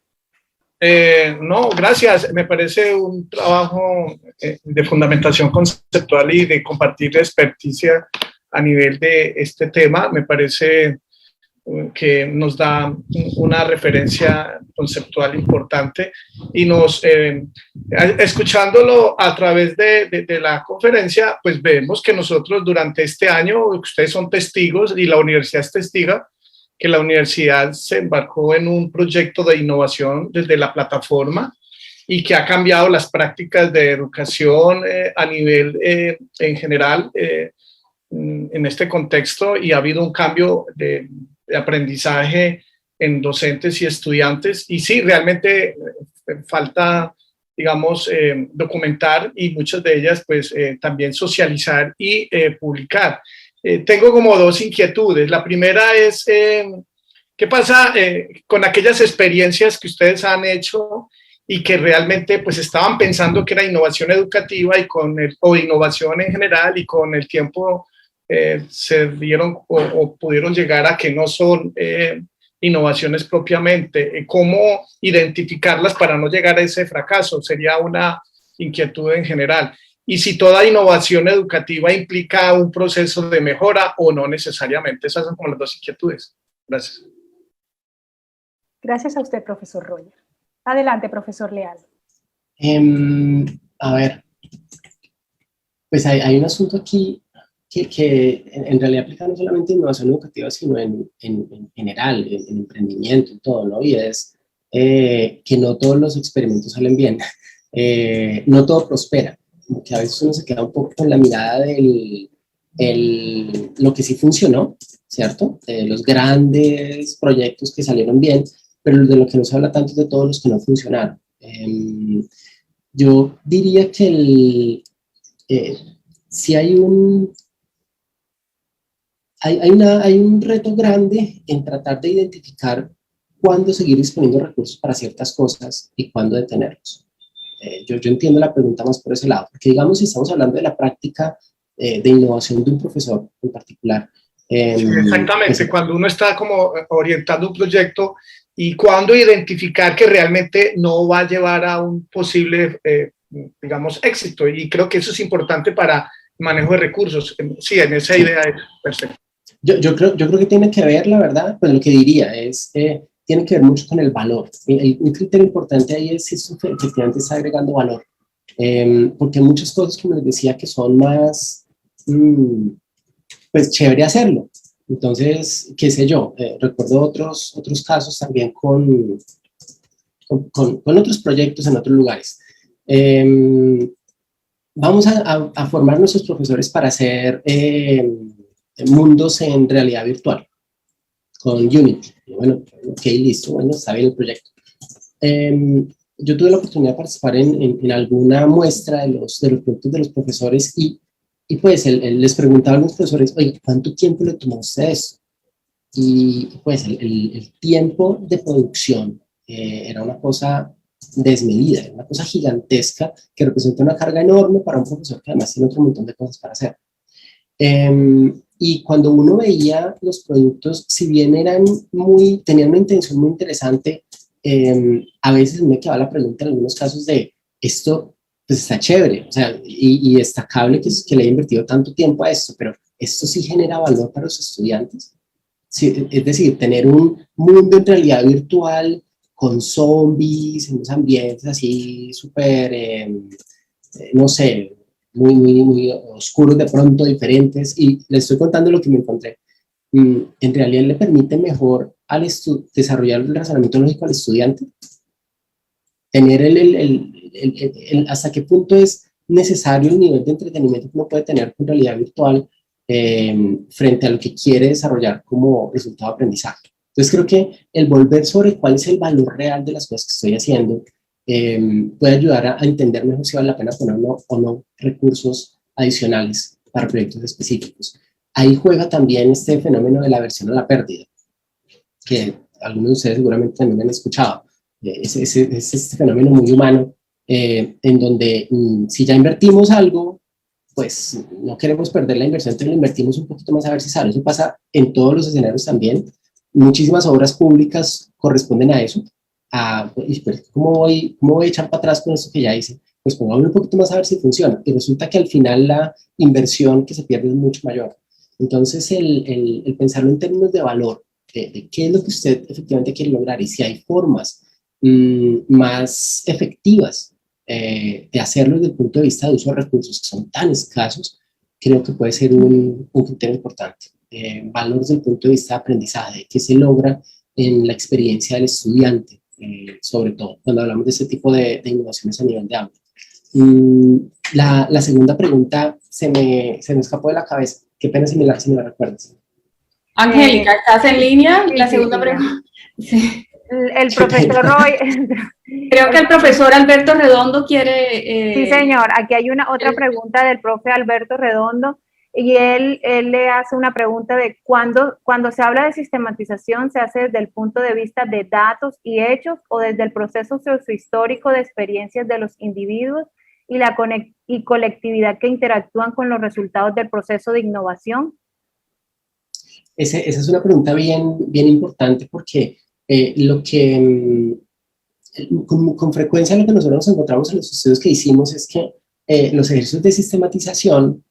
No, gracias. Me parece un trabajo de fundamentación conceptual y de compartir experticia a nivel de este tema. Me parece que nos da una referencia conceptual importante y escuchándolo a través de la conferencia, pues vemos que nosotros durante este año, ustedes son testigos y la universidad es testiga, que la universidad se embarcó en un proyecto de innovación desde la plataforma y que ha cambiado las prácticas de educación a nivel en general en este contexto, y ha habido un cambio de aprendizaje en docentes y estudiantes, y sí, realmente falta, digamos, documentar, y muchas de ellas pues también socializar y publicar. Tengo como dos inquietudes. La primera es, ¿qué pasa con aquellas experiencias que ustedes han hecho y que realmente pues estaban pensando que era innovación educativa o innovación en general, y con el tiempo se dieron o pudieron llegar a que no son innovaciones propiamente? ¿Cómo identificarlas para no llegar a ese fracaso? Sería una inquietud en general. Y si toda innovación educativa implica un proceso de mejora o no necesariamente. Esas son como las dos inquietudes. Gracias. Gracias a usted, profesor Roger. Adelante, profesor Leal. A ver, pues hay un asunto aquí que en realidad aplica no solamente en innovación educativa, sino en general, en emprendimiento y todo, ¿no? Y es que no todos los experimentos salen bien, no todo prospera, como que a veces uno se queda un poco con la mirada de lo que sí funcionó, ¿cierto? Los grandes proyectos que salieron bien, pero de lo que no se habla tanto es de todos los que no funcionaron. Yo diría que si hay un reto grande en tratar de identificar cuándo seguir disponiendo recursos para ciertas cosas y cuándo detenerlos. Yo entiendo la pregunta más por ese lado, porque digamos, si estamos hablando de la práctica de innovación de un profesor en particular. Sí, exactamente, cuando uno está como orientando un proyecto, y cuándo identificar que realmente no va a llevar a un posible, digamos, éxito. Y creo que eso es importante para manejo de recursos. Sí, en esa idea es perfecto. Yo creo que tiene que ver, la verdad, pues lo que diría es, tiene que ver mucho con el valor. Un criterio importante ahí es si eso efectivamente está agregando valor. Porque hay muchas cosas, como les decía, que son más, pues chévere hacerlo. Entonces, qué sé yo, recuerdo otros casos también con otros proyectos en otros lugares. Vamos a formar nuestros profesores para hacer mundos en realidad virtual con Unity. Bueno, ok, listo, bueno, está bien el proyecto. Yo tuve la oportunidad de participar en alguna muestra de los productos de los profesores, y pues les preguntaba a los profesores, oye, ¿cuánto tiempo le tomó a usted eso? Y pues el tiempo de producción era una cosa desmedida, una cosa gigantesca que representa una carga enorme para un profesor que además tiene otro montón de cosas para hacer. Y cuando uno veía los productos, si bien tenían una intención muy interesante, a veces me quedaba la pregunta en algunos casos de esto pues está chévere, o sea, y destacable que le haya invertido tanto tiempo a esto, pero ¿esto sí genera valor para los estudiantes? Sí, es decir, tener un mundo en realidad virtual con zombies, en unos ambientes así súper, no sé, muy oscuros de pronto, diferentes, y les estoy contando lo que me encontré. En realidad le permite mejor desarrollar el razonamiento lógico al estudiante, tener hasta qué punto es necesario el nivel de entretenimiento que uno puede tener con realidad virtual frente a lo que quiere desarrollar como resultado de aprendizaje. Entonces creo que el volver sobre cuál es el valor real de las cosas que estoy haciendo puede ayudar a entender mejor si vale la pena poner o no recursos adicionales para proyectos específicos. Ahí juega también este fenómeno de la aversión a la pérdida, que algunos de ustedes seguramente también han escuchado. Es este fenómeno muy humano en donde si ya invertimos algo, pues no queremos perder la inversión, entonces lo invertimos un poquito más a ver si sale. Eso pasa en todos los escenarios también. Muchísimas obras públicas corresponden a eso, pues, ¿cómo voy a echar para atrás con esto que ya hice? Pues pongámosle un poquito más a ver si funciona. Y resulta que al final la inversión que se pierde es mucho mayor. Entonces, el pensarlo en términos de valor, de qué es lo que usted efectivamente quiere lograr y si hay formas más efectivas de hacerlo desde el punto de vista de uso de recursos que son tan escasos, creo que puede ser un criterio importante. Valor desde el punto de vista de aprendizaje, que se logra en la experiencia del estudiante, sobre todo cuando hablamos de este tipo de innovaciones a nivel de aula. La segunda pregunta se me escapó de la cabeza. Qué pena si me la recuerdas. Angélica, ¿estás en línea? La segunda pregunta. Sí. El profesor Roy. Creo que el profesor Alberto Redondo quiere... Sí, señor. Aquí hay otra pregunta del profe Alberto Redondo y él le hace una pregunta de cuando se habla de sistematización, ¿se hace desde el punto de vista de datos y hechos o desde el proceso sociohistórico de experiencias de los individuos y colectividad que interactúan con los resultados del proceso de innovación? Esa es una pregunta bien importante porque con frecuencia lo que nosotros nos encontramos en los estudios que hicimos es que los ejercicios de sistematización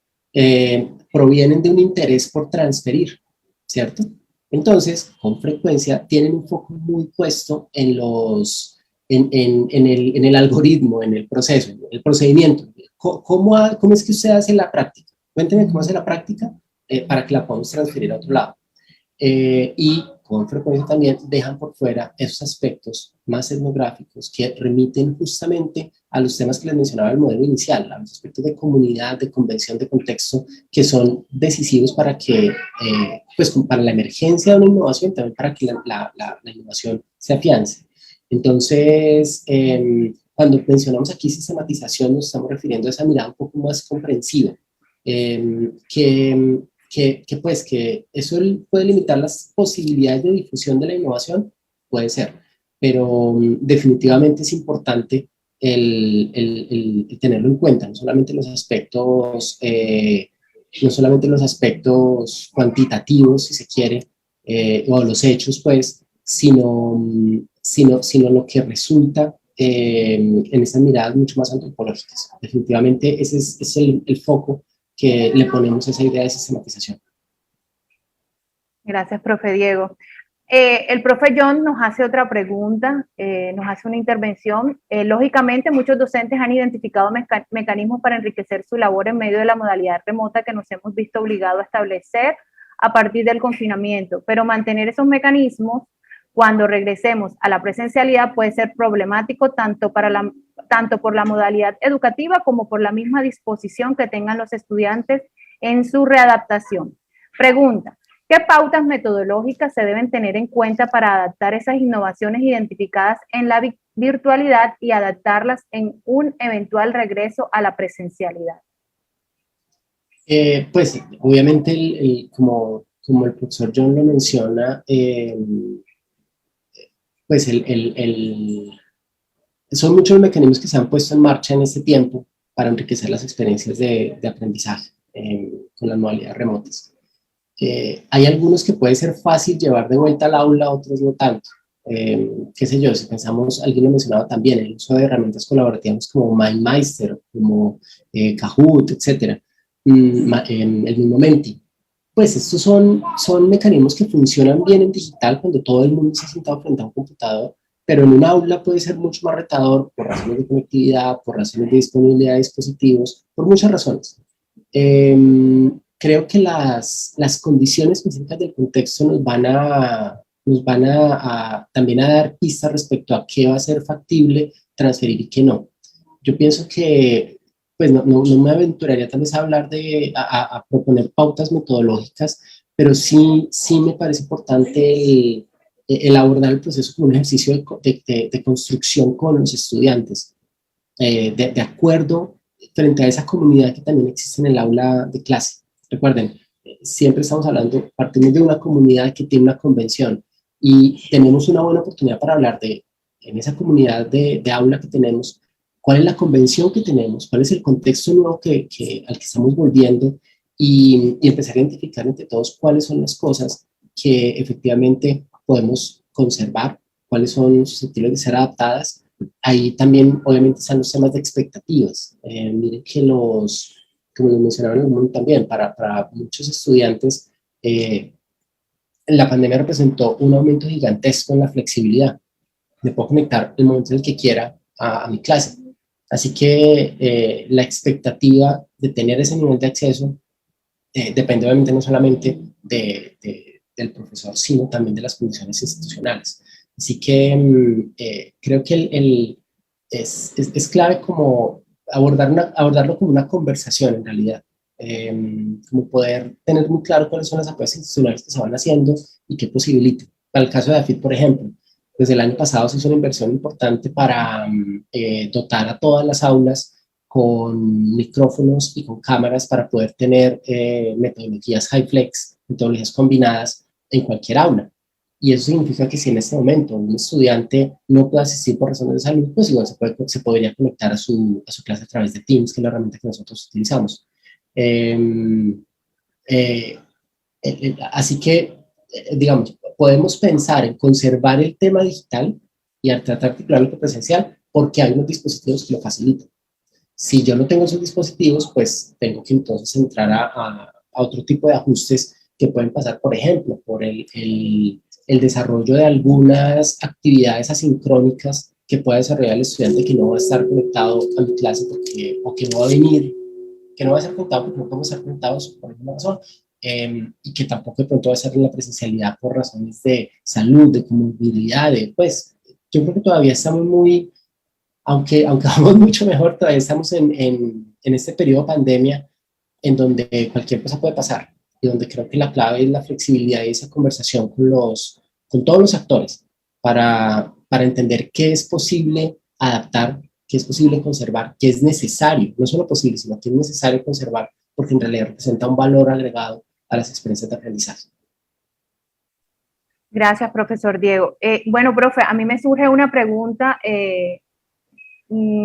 provienen de un interés por transferir, ¿cierto? Entonces, con frecuencia tienen un foco muy puesto en el algoritmo, en el proceso, en el procedimiento. ¿Cómo es que usted hace la práctica? Cuénteme cómo hace la práctica para que la podamos transferir a otro lado. Y con frecuencia también dejan por fuera esos aspectos más etnográficos que remiten justamente a los temas que les mencionaba el modelo inicial, a los aspectos de comunidad, de convención, de contexto, que son decisivos para que, pues para la emergencia de una innovación, también para que la innovación se afiance. Entonces, cuando mencionamos aquí sistematización, nos estamos refiriendo a esa mirada un poco más comprensiva, que eso puede limitar las posibilidades de difusión de la innovación, puede ser, pero definitivamente es importante el tenerlo en cuenta, no solamente los aspectos cuantitativos, si se quiere, o los hechos, pues, sino lo que resulta en esas miradas mucho más antropológicas. Definitivamente ese es el foco que le ponemos a esa idea de sistematización. Gracias, profe Diego. El profe John nos hace otra pregunta, nos hace una intervención. Lógicamente, muchos docentes han identificado mecanismos para enriquecer su labor en medio de la modalidad remota que nos hemos visto obligados a establecer a partir del confinamiento, pero mantener esos mecanismos cuando regresemos a la presencialidad puede ser problemático tanto por la modalidad educativa como por la misma disposición que tengan los estudiantes en su readaptación. Pregunta: ¿qué pautas metodológicas se deben tener en cuenta para adaptar esas innovaciones identificadas en la virtualidad y adaptarlas en un eventual regreso a la presencialidad? Pues obviamente, como el profesor John lo menciona, pues son muchos los mecanismos que se han puesto en marcha en este tiempo para enriquecer las experiencias de aprendizaje con las modalidades remotas. Hay algunos que puede ser fácil llevar de vuelta al aula, otros no tanto. Qué sé yo, si pensamos, alguien lo mencionaba también, el uso de herramientas colaborativas como MindMeister, como Kahoot, etc. El mismo Menti. Pues estos son mecanismos que funcionan bien en digital cuando todo el mundo se ha sentado frente a un computador, pero en un aula puede ser mucho más retador por razones de conectividad, por razones de disponibilidad de dispositivos, por muchas razones. Creo que las condiciones específicas del contexto nos van a también a dar pistas respecto a qué va a ser factible transferir y qué no. Yo pienso que pues no me aventuraría tal vez a hablar a proponer pautas metodológicas, pero sí me parece importante el abordar el proceso como un ejercicio de construcción con los estudiantes, de acuerdo frente a esa comunidad que también existe en el aula de clase. Recuerden, siempre estamos hablando, partimos de una comunidad que tiene una convención y tenemos una buena oportunidad para hablar en esa comunidad de aula que tenemos, cuál es la convención que tenemos, cuál es el contexto nuevo al que estamos volviendo y empezar a identificar entre todos cuáles son las cosas que efectivamente podemos conservar cuáles son susceptibles de ser adaptadas. Ahí también obviamente están los temas de expectativas. Miren que como lo mencionaron en el mundo también, para muchos estudiantes, la pandemia representó un aumento gigantesco en la flexibilidad. Me puedo conectar el momento en el que quiera a mi clase. Así que la expectativa de tener ese nivel de acceso depende obviamente no solamente del profesor, sino también de las condiciones institucionales. Así que creo que es clave como abordarlo como una conversación en realidad. Como poder tener muy claro cuáles son las apuestas institucionales que se van haciendo y qué posibilitan. Para el caso de AFIT, por ejemplo, desde el año pasado se hizo una inversión importante para dotar a todas las aulas con micrófonos y con cámaras para poder tener metodologías HyFlex, metodologías combinadas en cualquier aula. Y eso significa que si en este momento un estudiante no puede asistir por razones de salud, pues igual se podría conectar a su clase a través de Teams, que es la herramienta que nosotros utilizamos. Así que, digamos, podemos pensar en conservar el tema digital y tratar de articularlo con presencial porque hay unos dispositivos que lo facilitan. Si yo no tengo esos dispositivos, pues tengo que entonces entrar a otro tipo de ajustes que pueden pasar, por ejemplo, por el desarrollo de algunas actividades asincrónicas que pueda desarrollar el estudiante que no va a estar conectado a mi clase o que no va a venir, que no va a ser conectado porque no podemos estar conectados por alguna razón, y que tampoco de pronto va a ser en la presencialidad por razones de salud, de comorbilidad, pues yo creo que todavía estamos muy, aunque vamos mucho mejor, todavía estamos en este periodo de pandemia en donde cualquier cosa puede pasar y donde creo que la clave es la flexibilidad y esa conversación con todos los actores para entender qué es posible adaptar, qué es posible conservar, qué es necesario, no solo posible, sino que es necesario conservar, porque en realidad representa un valor agregado a las experiencias de aprendizaje. Gracias, profesor Diego. Bueno, profe, a mí me surge una pregunta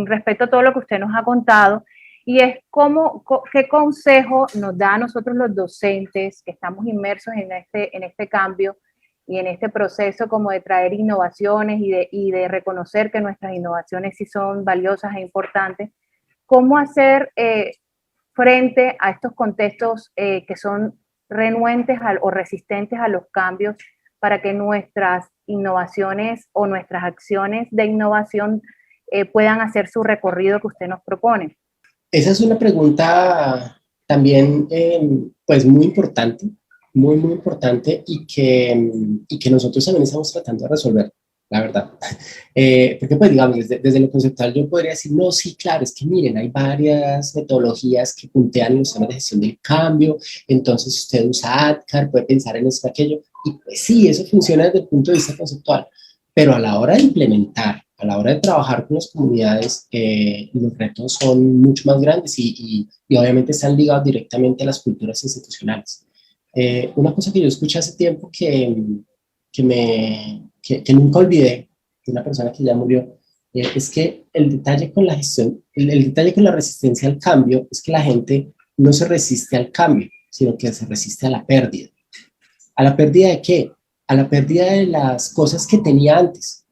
respecto a todo lo que usted nos ha contado, y es qué consejo nos da a nosotros los docentes que estamos inmersos en este cambio y en este proceso como de traer innovaciones y de reconocer que nuestras innovaciones sí son valiosas e importantes. ¿Cómo hacer frente a estos contextos que son renuentes o resistentes a los cambios para que nuestras innovaciones o nuestras acciones de innovación puedan hacer su recorrido que usted nos propone? Esa es una pregunta también pues muy importante, muy importante y que nosotros también estamos tratando de resolver, la verdad. Porque pues digamos, desde lo conceptual yo podría decir, no, sí, claro, es que miren, hay varias metodologías que puntean los temas de gestión del cambio, entonces usted usa ADKAR, puede pensar en esto, aquello, y pues sí, eso funciona desde el punto de vista conceptual, pero a la hora de implementar, a la hora de trabajar con las comunidades, los retos son mucho más grandes y obviamente están ligados directamente a las culturas institucionales. Una cosa que yo escuché hace tiempo que nunca olvidé, de una persona que ya murió, es que el detalle con la gestión, el detalle con la resistencia al cambio es que la gente no se resiste al cambio, sino que se resiste a la pérdida. ¿A la pérdida de qué? A la pérdida de las cosas que tenía antes.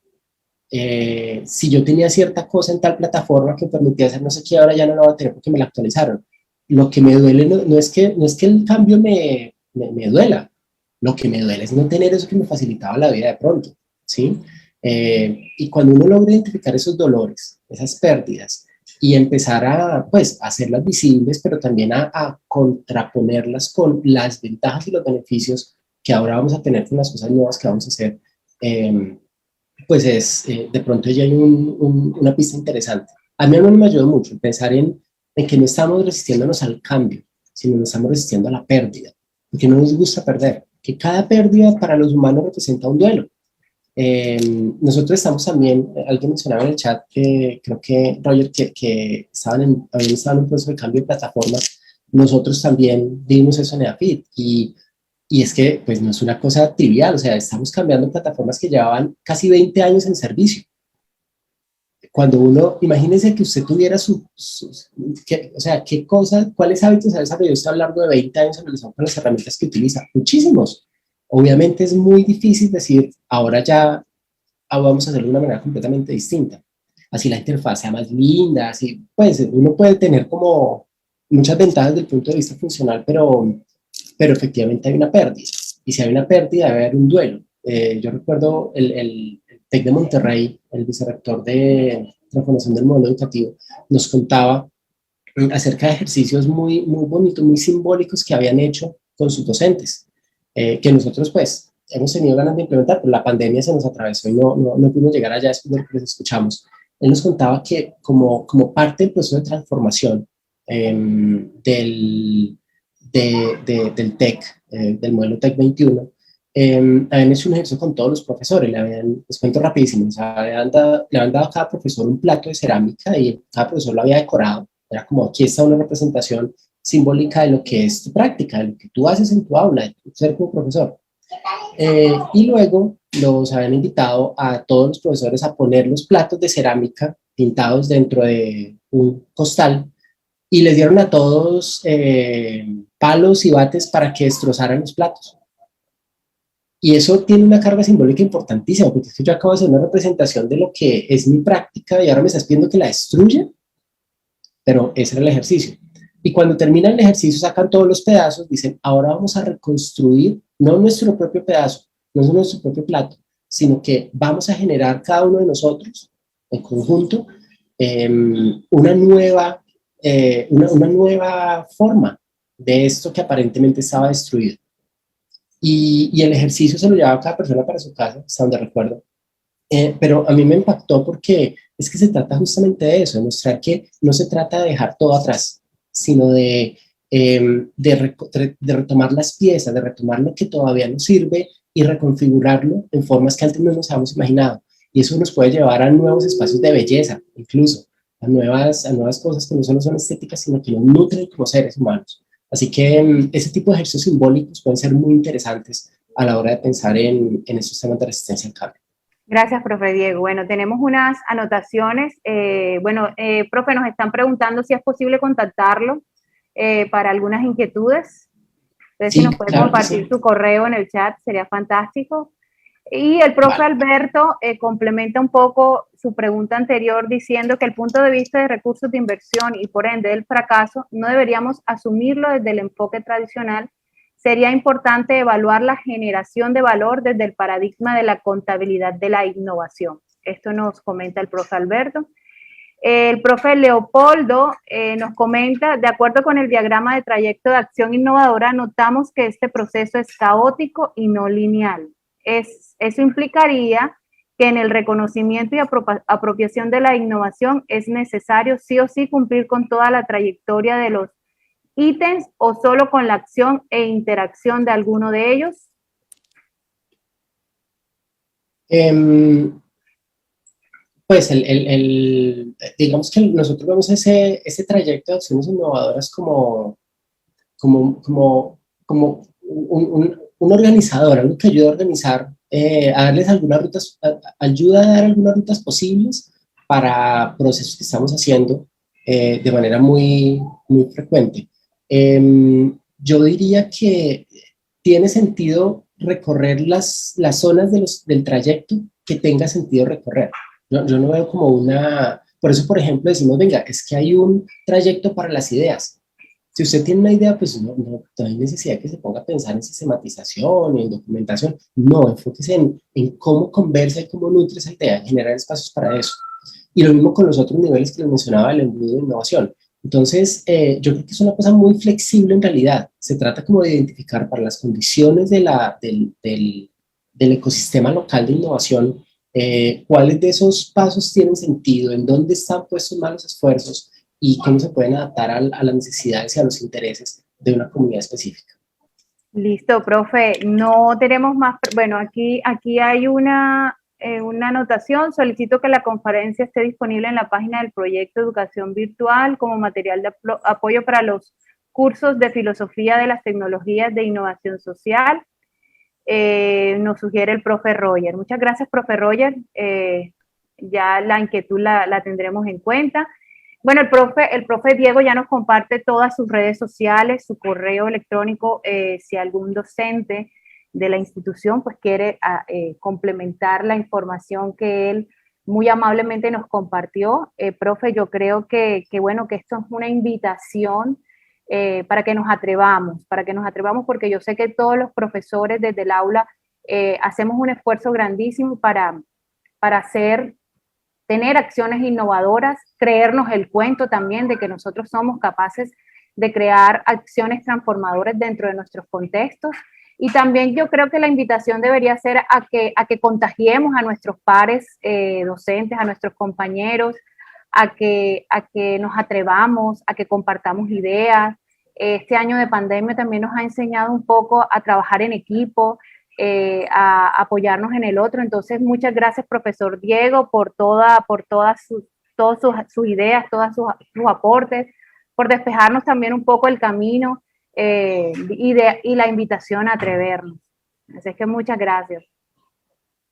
Si yo tenía cierta cosa en tal plataforma que permitía hacer no sé qué, ahora ya no lo voy a tener porque me la actualizaron. Lo que me duele no es que el cambio me duela, lo que me duele es no tener eso que me facilitaba la vida de pronto, ¿sí? Y cuando uno logra identificar esos dolores, esas pérdidas, y empezar a hacerlas visibles, pero también a contraponerlas con las ventajas y los beneficios que ahora vamos a tener con las cosas nuevas que vamos a hacer, de pronto ya hay una pista interesante. A mí me ayudó mucho pensar en que no estamos resistiéndonos al cambio, sino nos estamos resistiendo a la pérdida, porque no nos gusta perder, que cada pérdida para los humanos representa un duelo. Nosotros estamos también, alguien mencionaba en el chat, creo que Roger, que habían estado en un proceso de cambio de plataformas. Nosotros también vimos eso en EAFIT y es que pues no es una cosa trivial, o sea, estamos cambiando plataformas que llevaban casi 20 años en servicio. Cuando uno, imagínense que usted tuviera qué cosas, cuáles hábitos ha desarrollado usted a lo largo de 20 años en relación con las herramientas que utiliza. Muchísimos. Obviamente es muy difícil decir, ahora vamos a hacerlo de una manera completamente distinta. Así la interfaz sea más linda, así, pues uno puede tener como muchas ventajas desde el punto de vista funcional, pero efectivamente hay una pérdida. Y si hay una pérdida, debe haber un duelo. Yo recuerdo el TEC de Monterrey, el vicerrector de transformación del modelo educativo, nos contaba acerca de ejercicios muy, muy bonitos, muy simbólicos que habían hecho con sus docentes, que nosotros pues hemos tenido ganas de implementar, pero la pandemia se nos atravesó y no pudimos llegar allá después de lo que les escuchamos. Él nos contaba que como parte del proceso de transformación del TEC, del modelo TEC 21, habían hecho un ejercicio con todos los profesores, les cuento rapidísimo, o sea, le habían dado a cada profesor un plato de cerámica y cada profesor lo había decorado. Era como, aquí está una representación simbólica de lo que es tu práctica, de lo que tú haces en tu aula, de tu ser como profesor. Y luego los habían invitado a todos los profesores a poner los platos de cerámica pintados dentro de un costal y les dieron a todos palos y bates para que destrozaran los platos. Y eso tiene una carga simbólica importantísima, porque es que yo acabo de hacer una representación de lo que es mi práctica y ahora me estás pidiendo que la destruya, pero ese era el ejercicio. Y cuando terminan el ejercicio, sacan todos los pedazos, dicen, ahora vamos a reconstruir, no nuestro propio pedazo, no es nuestro propio plato, sino que vamos a generar cada uno de nosotros, en conjunto, una nueva forma de esto que aparentemente estaba destruido. Y el ejercicio se lo llevaba cada persona para su casa, hasta donde recuerdo. Pero a mí me impactó porque es que se trata justamente de eso, de mostrar que no se trata de dejar todo atrás, sino de retomar las piezas, de retomar lo que todavía nos sirve y reconfigurarlo en formas que antes no nos habíamos imaginado. Y eso nos puede llevar a nuevos espacios de belleza, incluso a nuevas cosas que no solo son estéticas, sino que nos nutren como seres humanos. Así que ese tipo de ejercicios simbólicos pueden ser muy interesantes a la hora de pensar en estos temas de resistencia al cambio. Gracias, profe Diego. Bueno, tenemos unas anotaciones. Profe, nos están preguntando si es posible contactarlo para algunas inquietudes. Entonces, sí, si nos puede claro compartir su correo en el chat, sería fantástico. Y el profe Alberto complementa un poco su pregunta anterior diciendo que el punto de vista de recursos de inversión y por ende del fracaso no deberíamos asumirlo desde el enfoque tradicional. Sería importante evaluar la generación de valor desde el paradigma de la contabilidad de la innovación. Esto nos comenta el profe Alberto. El profe Leopoldo nos comenta, de acuerdo con el diagrama de trayecto de acción innovadora, notamos que este proceso es caótico y no lineal. Eso implicaría que en el reconocimiento y apropiación de la innovación es necesario sí o sí cumplir con toda la trayectoria de los ítems o solo con la acción e interacción de alguno de ellos. Pues digamos que nosotros vemos ese trayecto de acciones innovadoras como un organizador, algo que ayuda a organizar, a darles algunas rutas, ayuda a dar algunas rutas posibles para procesos que estamos haciendo de manera muy, muy frecuente. Yo diría que tiene sentido recorrer las zonas del trayecto que tenga sentido recorrer. Yo no veo como por eso, por ejemplo, decimos, venga, es que hay un trayecto para las ideas. Si usted tiene una idea, pues no hay necesidad que se ponga a pensar en sistematización, en documentación. No, enfóquese en cómo conversa y cómo nutre esa idea, generar espacios para eso. Y lo mismo con los otros niveles que les mencionaba del embudo de innovación. Entonces, yo creo que es una cosa muy flexible en realidad. Se trata como de identificar para las condiciones del ecosistema local de innovación cuáles de esos pasos tienen sentido, en dónde están puestos más los esfuerzos y cómo se pueden adaptar a las necesidades y a los intereses de una comunidad específica. Listo, profe. No tenemos más. Bueno, aquí hay una anotación. Solicito que la conferencia esté disponible en la página del proyecto Educación Virtual como material de apoyo para los cursos de Filosofía de las Tecnologías de Innovación Social. Nos sugiere el profe Roger. Muchas gracias, profe Roger. Ya la inquietud la tendremos en cuenta. Bueno, el profe Diego ya nos comparte todas sus redes sociales, su correo electrónico, si algún docente la institución, pues quiere complementar la información que él muy amablemente nos compartió. Profe, yo creo que bueno, que esto es una invitación para que nos atrevamos, porque yo sé que todos los profesores desde el aula hacemos un esfuerzo grandísimo para tener acciones innovadoras, creernos el cuento también de que nosotros somos capaces de crear acciones transformadoras dentro de nuestros contextos. Y también yo creo que la invitación debería ser a que contagiemos a nuestros pares docentes, a nuestros compañeros, a que nos atrevamos, a que compartamos ideas. Este año de pandemia también nos ha enseñado un poco a trabajar en equipo, a apoyarnos en el otro. Entonces, muchas gracias, profesor Diego, por todas sus ideas, todos sus aportes, por despejarnos también un poco el camino y la invitación a atrevernos. Así es que muchas gracias.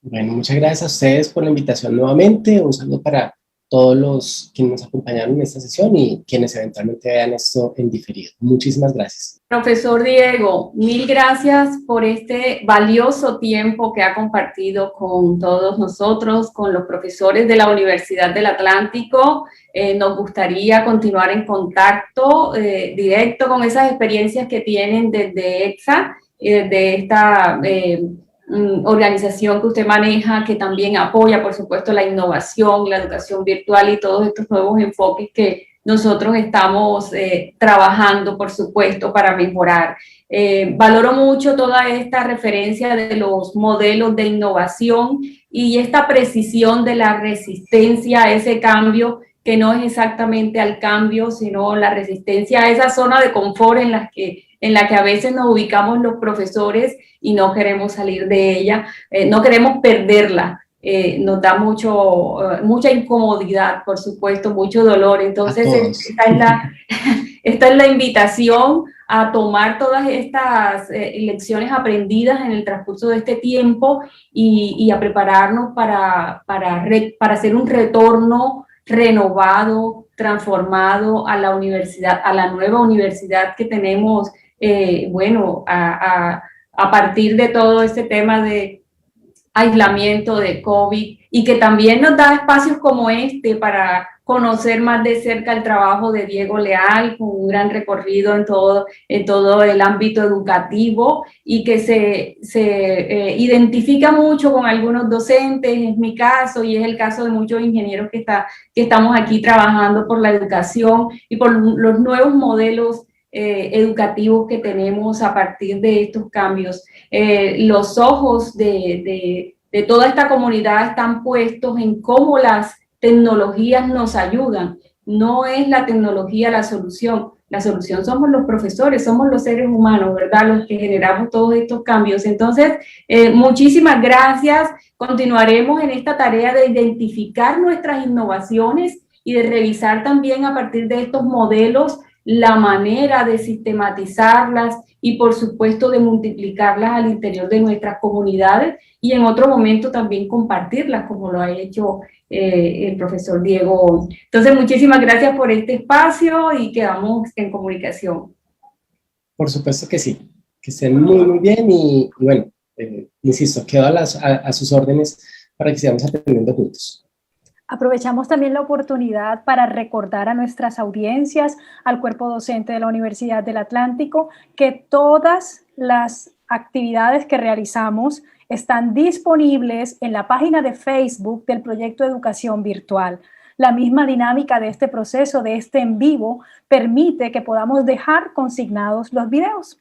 Bueno, muchas gracias a ustedes por la invitación nuevamente. Un saludo para todos los que nos acompañaron en esta sesión y quienes eventualmente vean esto en diferido. Muchísimas gracias. Profesor Diego, mil gracias por este valioso tiempo que ha compartido con todos nosotros, con los profesores de la Universidad del Atlántico. Nos gustaría continuar en contacto directo con esas experiencias que tienen desde EXA, desde esta organización que usted maneja, que también apoya, por supuesto, la innovación, la educación virtual y todos estos nuevos enfoques que nosotros estamos trabajando, por supuesto, para mejorar. Valoro mucho toda esta referencia de los modelos de innovación y esta precisión de la resistencia a ese cambio, que no es exactamente al cambio, sino la resistencia a esa zona de confort en la que a veces nos ubicamos los profesores y no queremos salir de ella, no queremos perderla. Nos da mucha incomodidad, por supuesto, mucho dolor. Entonces, esta es la invitación a tomar todas estas lecciones aprendidas en el transcurso de este tiempo y a prepararnos para hacer un retorno renovado, transformado a la universidad, a la nueva universidad que tenemos, a partir de todo este tema de aislamiento de COVID, y que también nos da espacios como este para conocer más de cerca el trabajo de Diego Leal, con un gran recorrido en todo el ámbito educativo, y que se identifica mucho con algunos docentes, es mi caso y es el caso de muchos ingenieros que estamos aquí trabajando por la educación y por los nuevos modelos educativos que tenemos a partir de estos cambios. Los ojos de toda esta comunidad están puestos en cómo las tecnologías nos ayudan. No es la tecnología la solución somos los profesores, somos los seres humanos, ¿verdad? Los que generamos todos estos cambios. Entonces, muchísimas gracias. Continuaremos en esta tarea de identificar nuestras innovaciones y de revisar también a partir de estos modelos la manera de sistematizarlas y, por supuesto, de multiplicarlas al interior de nuestras comunidades, y en otro momento también compartirlas, como lo ha hecho el profesor Diego. Entonces, muchísimas gracias por este espacio y quedamos en comunicación. Por supuesto que sí. Que estén muy, muy bien y bueno, insisto, quedo a sus órdenes para que sigamos aprendiendo juntos. Aprovechamos también la oportunidad para recordar a nuestras audiencias, al cuerpo docente de la Universidad del Atlántico, que todas las actividades que realizamos están disponibles en la página de Facebook del proyecto de educación virtual. La misma dinámica de este proceso, de este en vivo, permite que podamos dejar consignados los videos.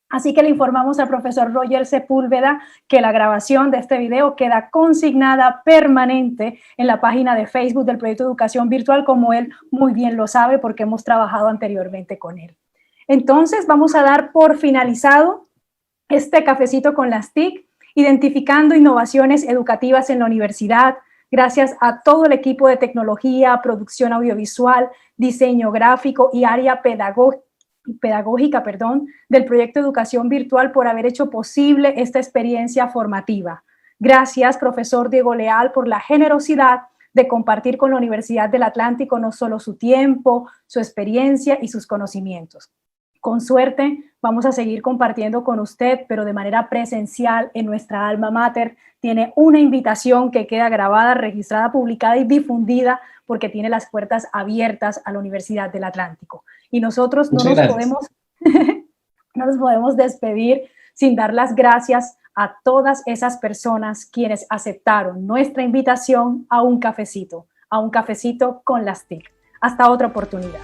Así que le informamos al profesor Roger Sepúlveda que la grabación de este video queda consignada permanente en la página de Facebook del proyecto de educación virtual, como él muy bien lo sabe porque hemos trabajado anteriormente con él. Entonces vamos a dar por finalizado este cafecito con las TIC, identificando innovaciones educativas en la universidad, gracias a todo el equipo de tecnología, producción audiovisual, diseño gráfico y área pedagógica del proyecto de educación virtual por haber hecho posible esta experiencia formativa. Gracias, profesor Diego Leal, por la generosidad de compartir con la Universidad del Atlántico no solo su tiempo, su experiencia y sus conocimientos. Con suerte, vamos a seguir compartiendo con usted, pero de manera presencial en nuestra alma mater. Tiene una invitación que queda grabada, registrada, publicada y difundida porque tiene las puertas abiertas a la Universidad del Atlántico. Y nosotros no nos podemos despedir sin dar las gracias a todas esas personas quienes aceptaron nuestra invitación a un cafecito con las TIC. Hasta otra oportunidad.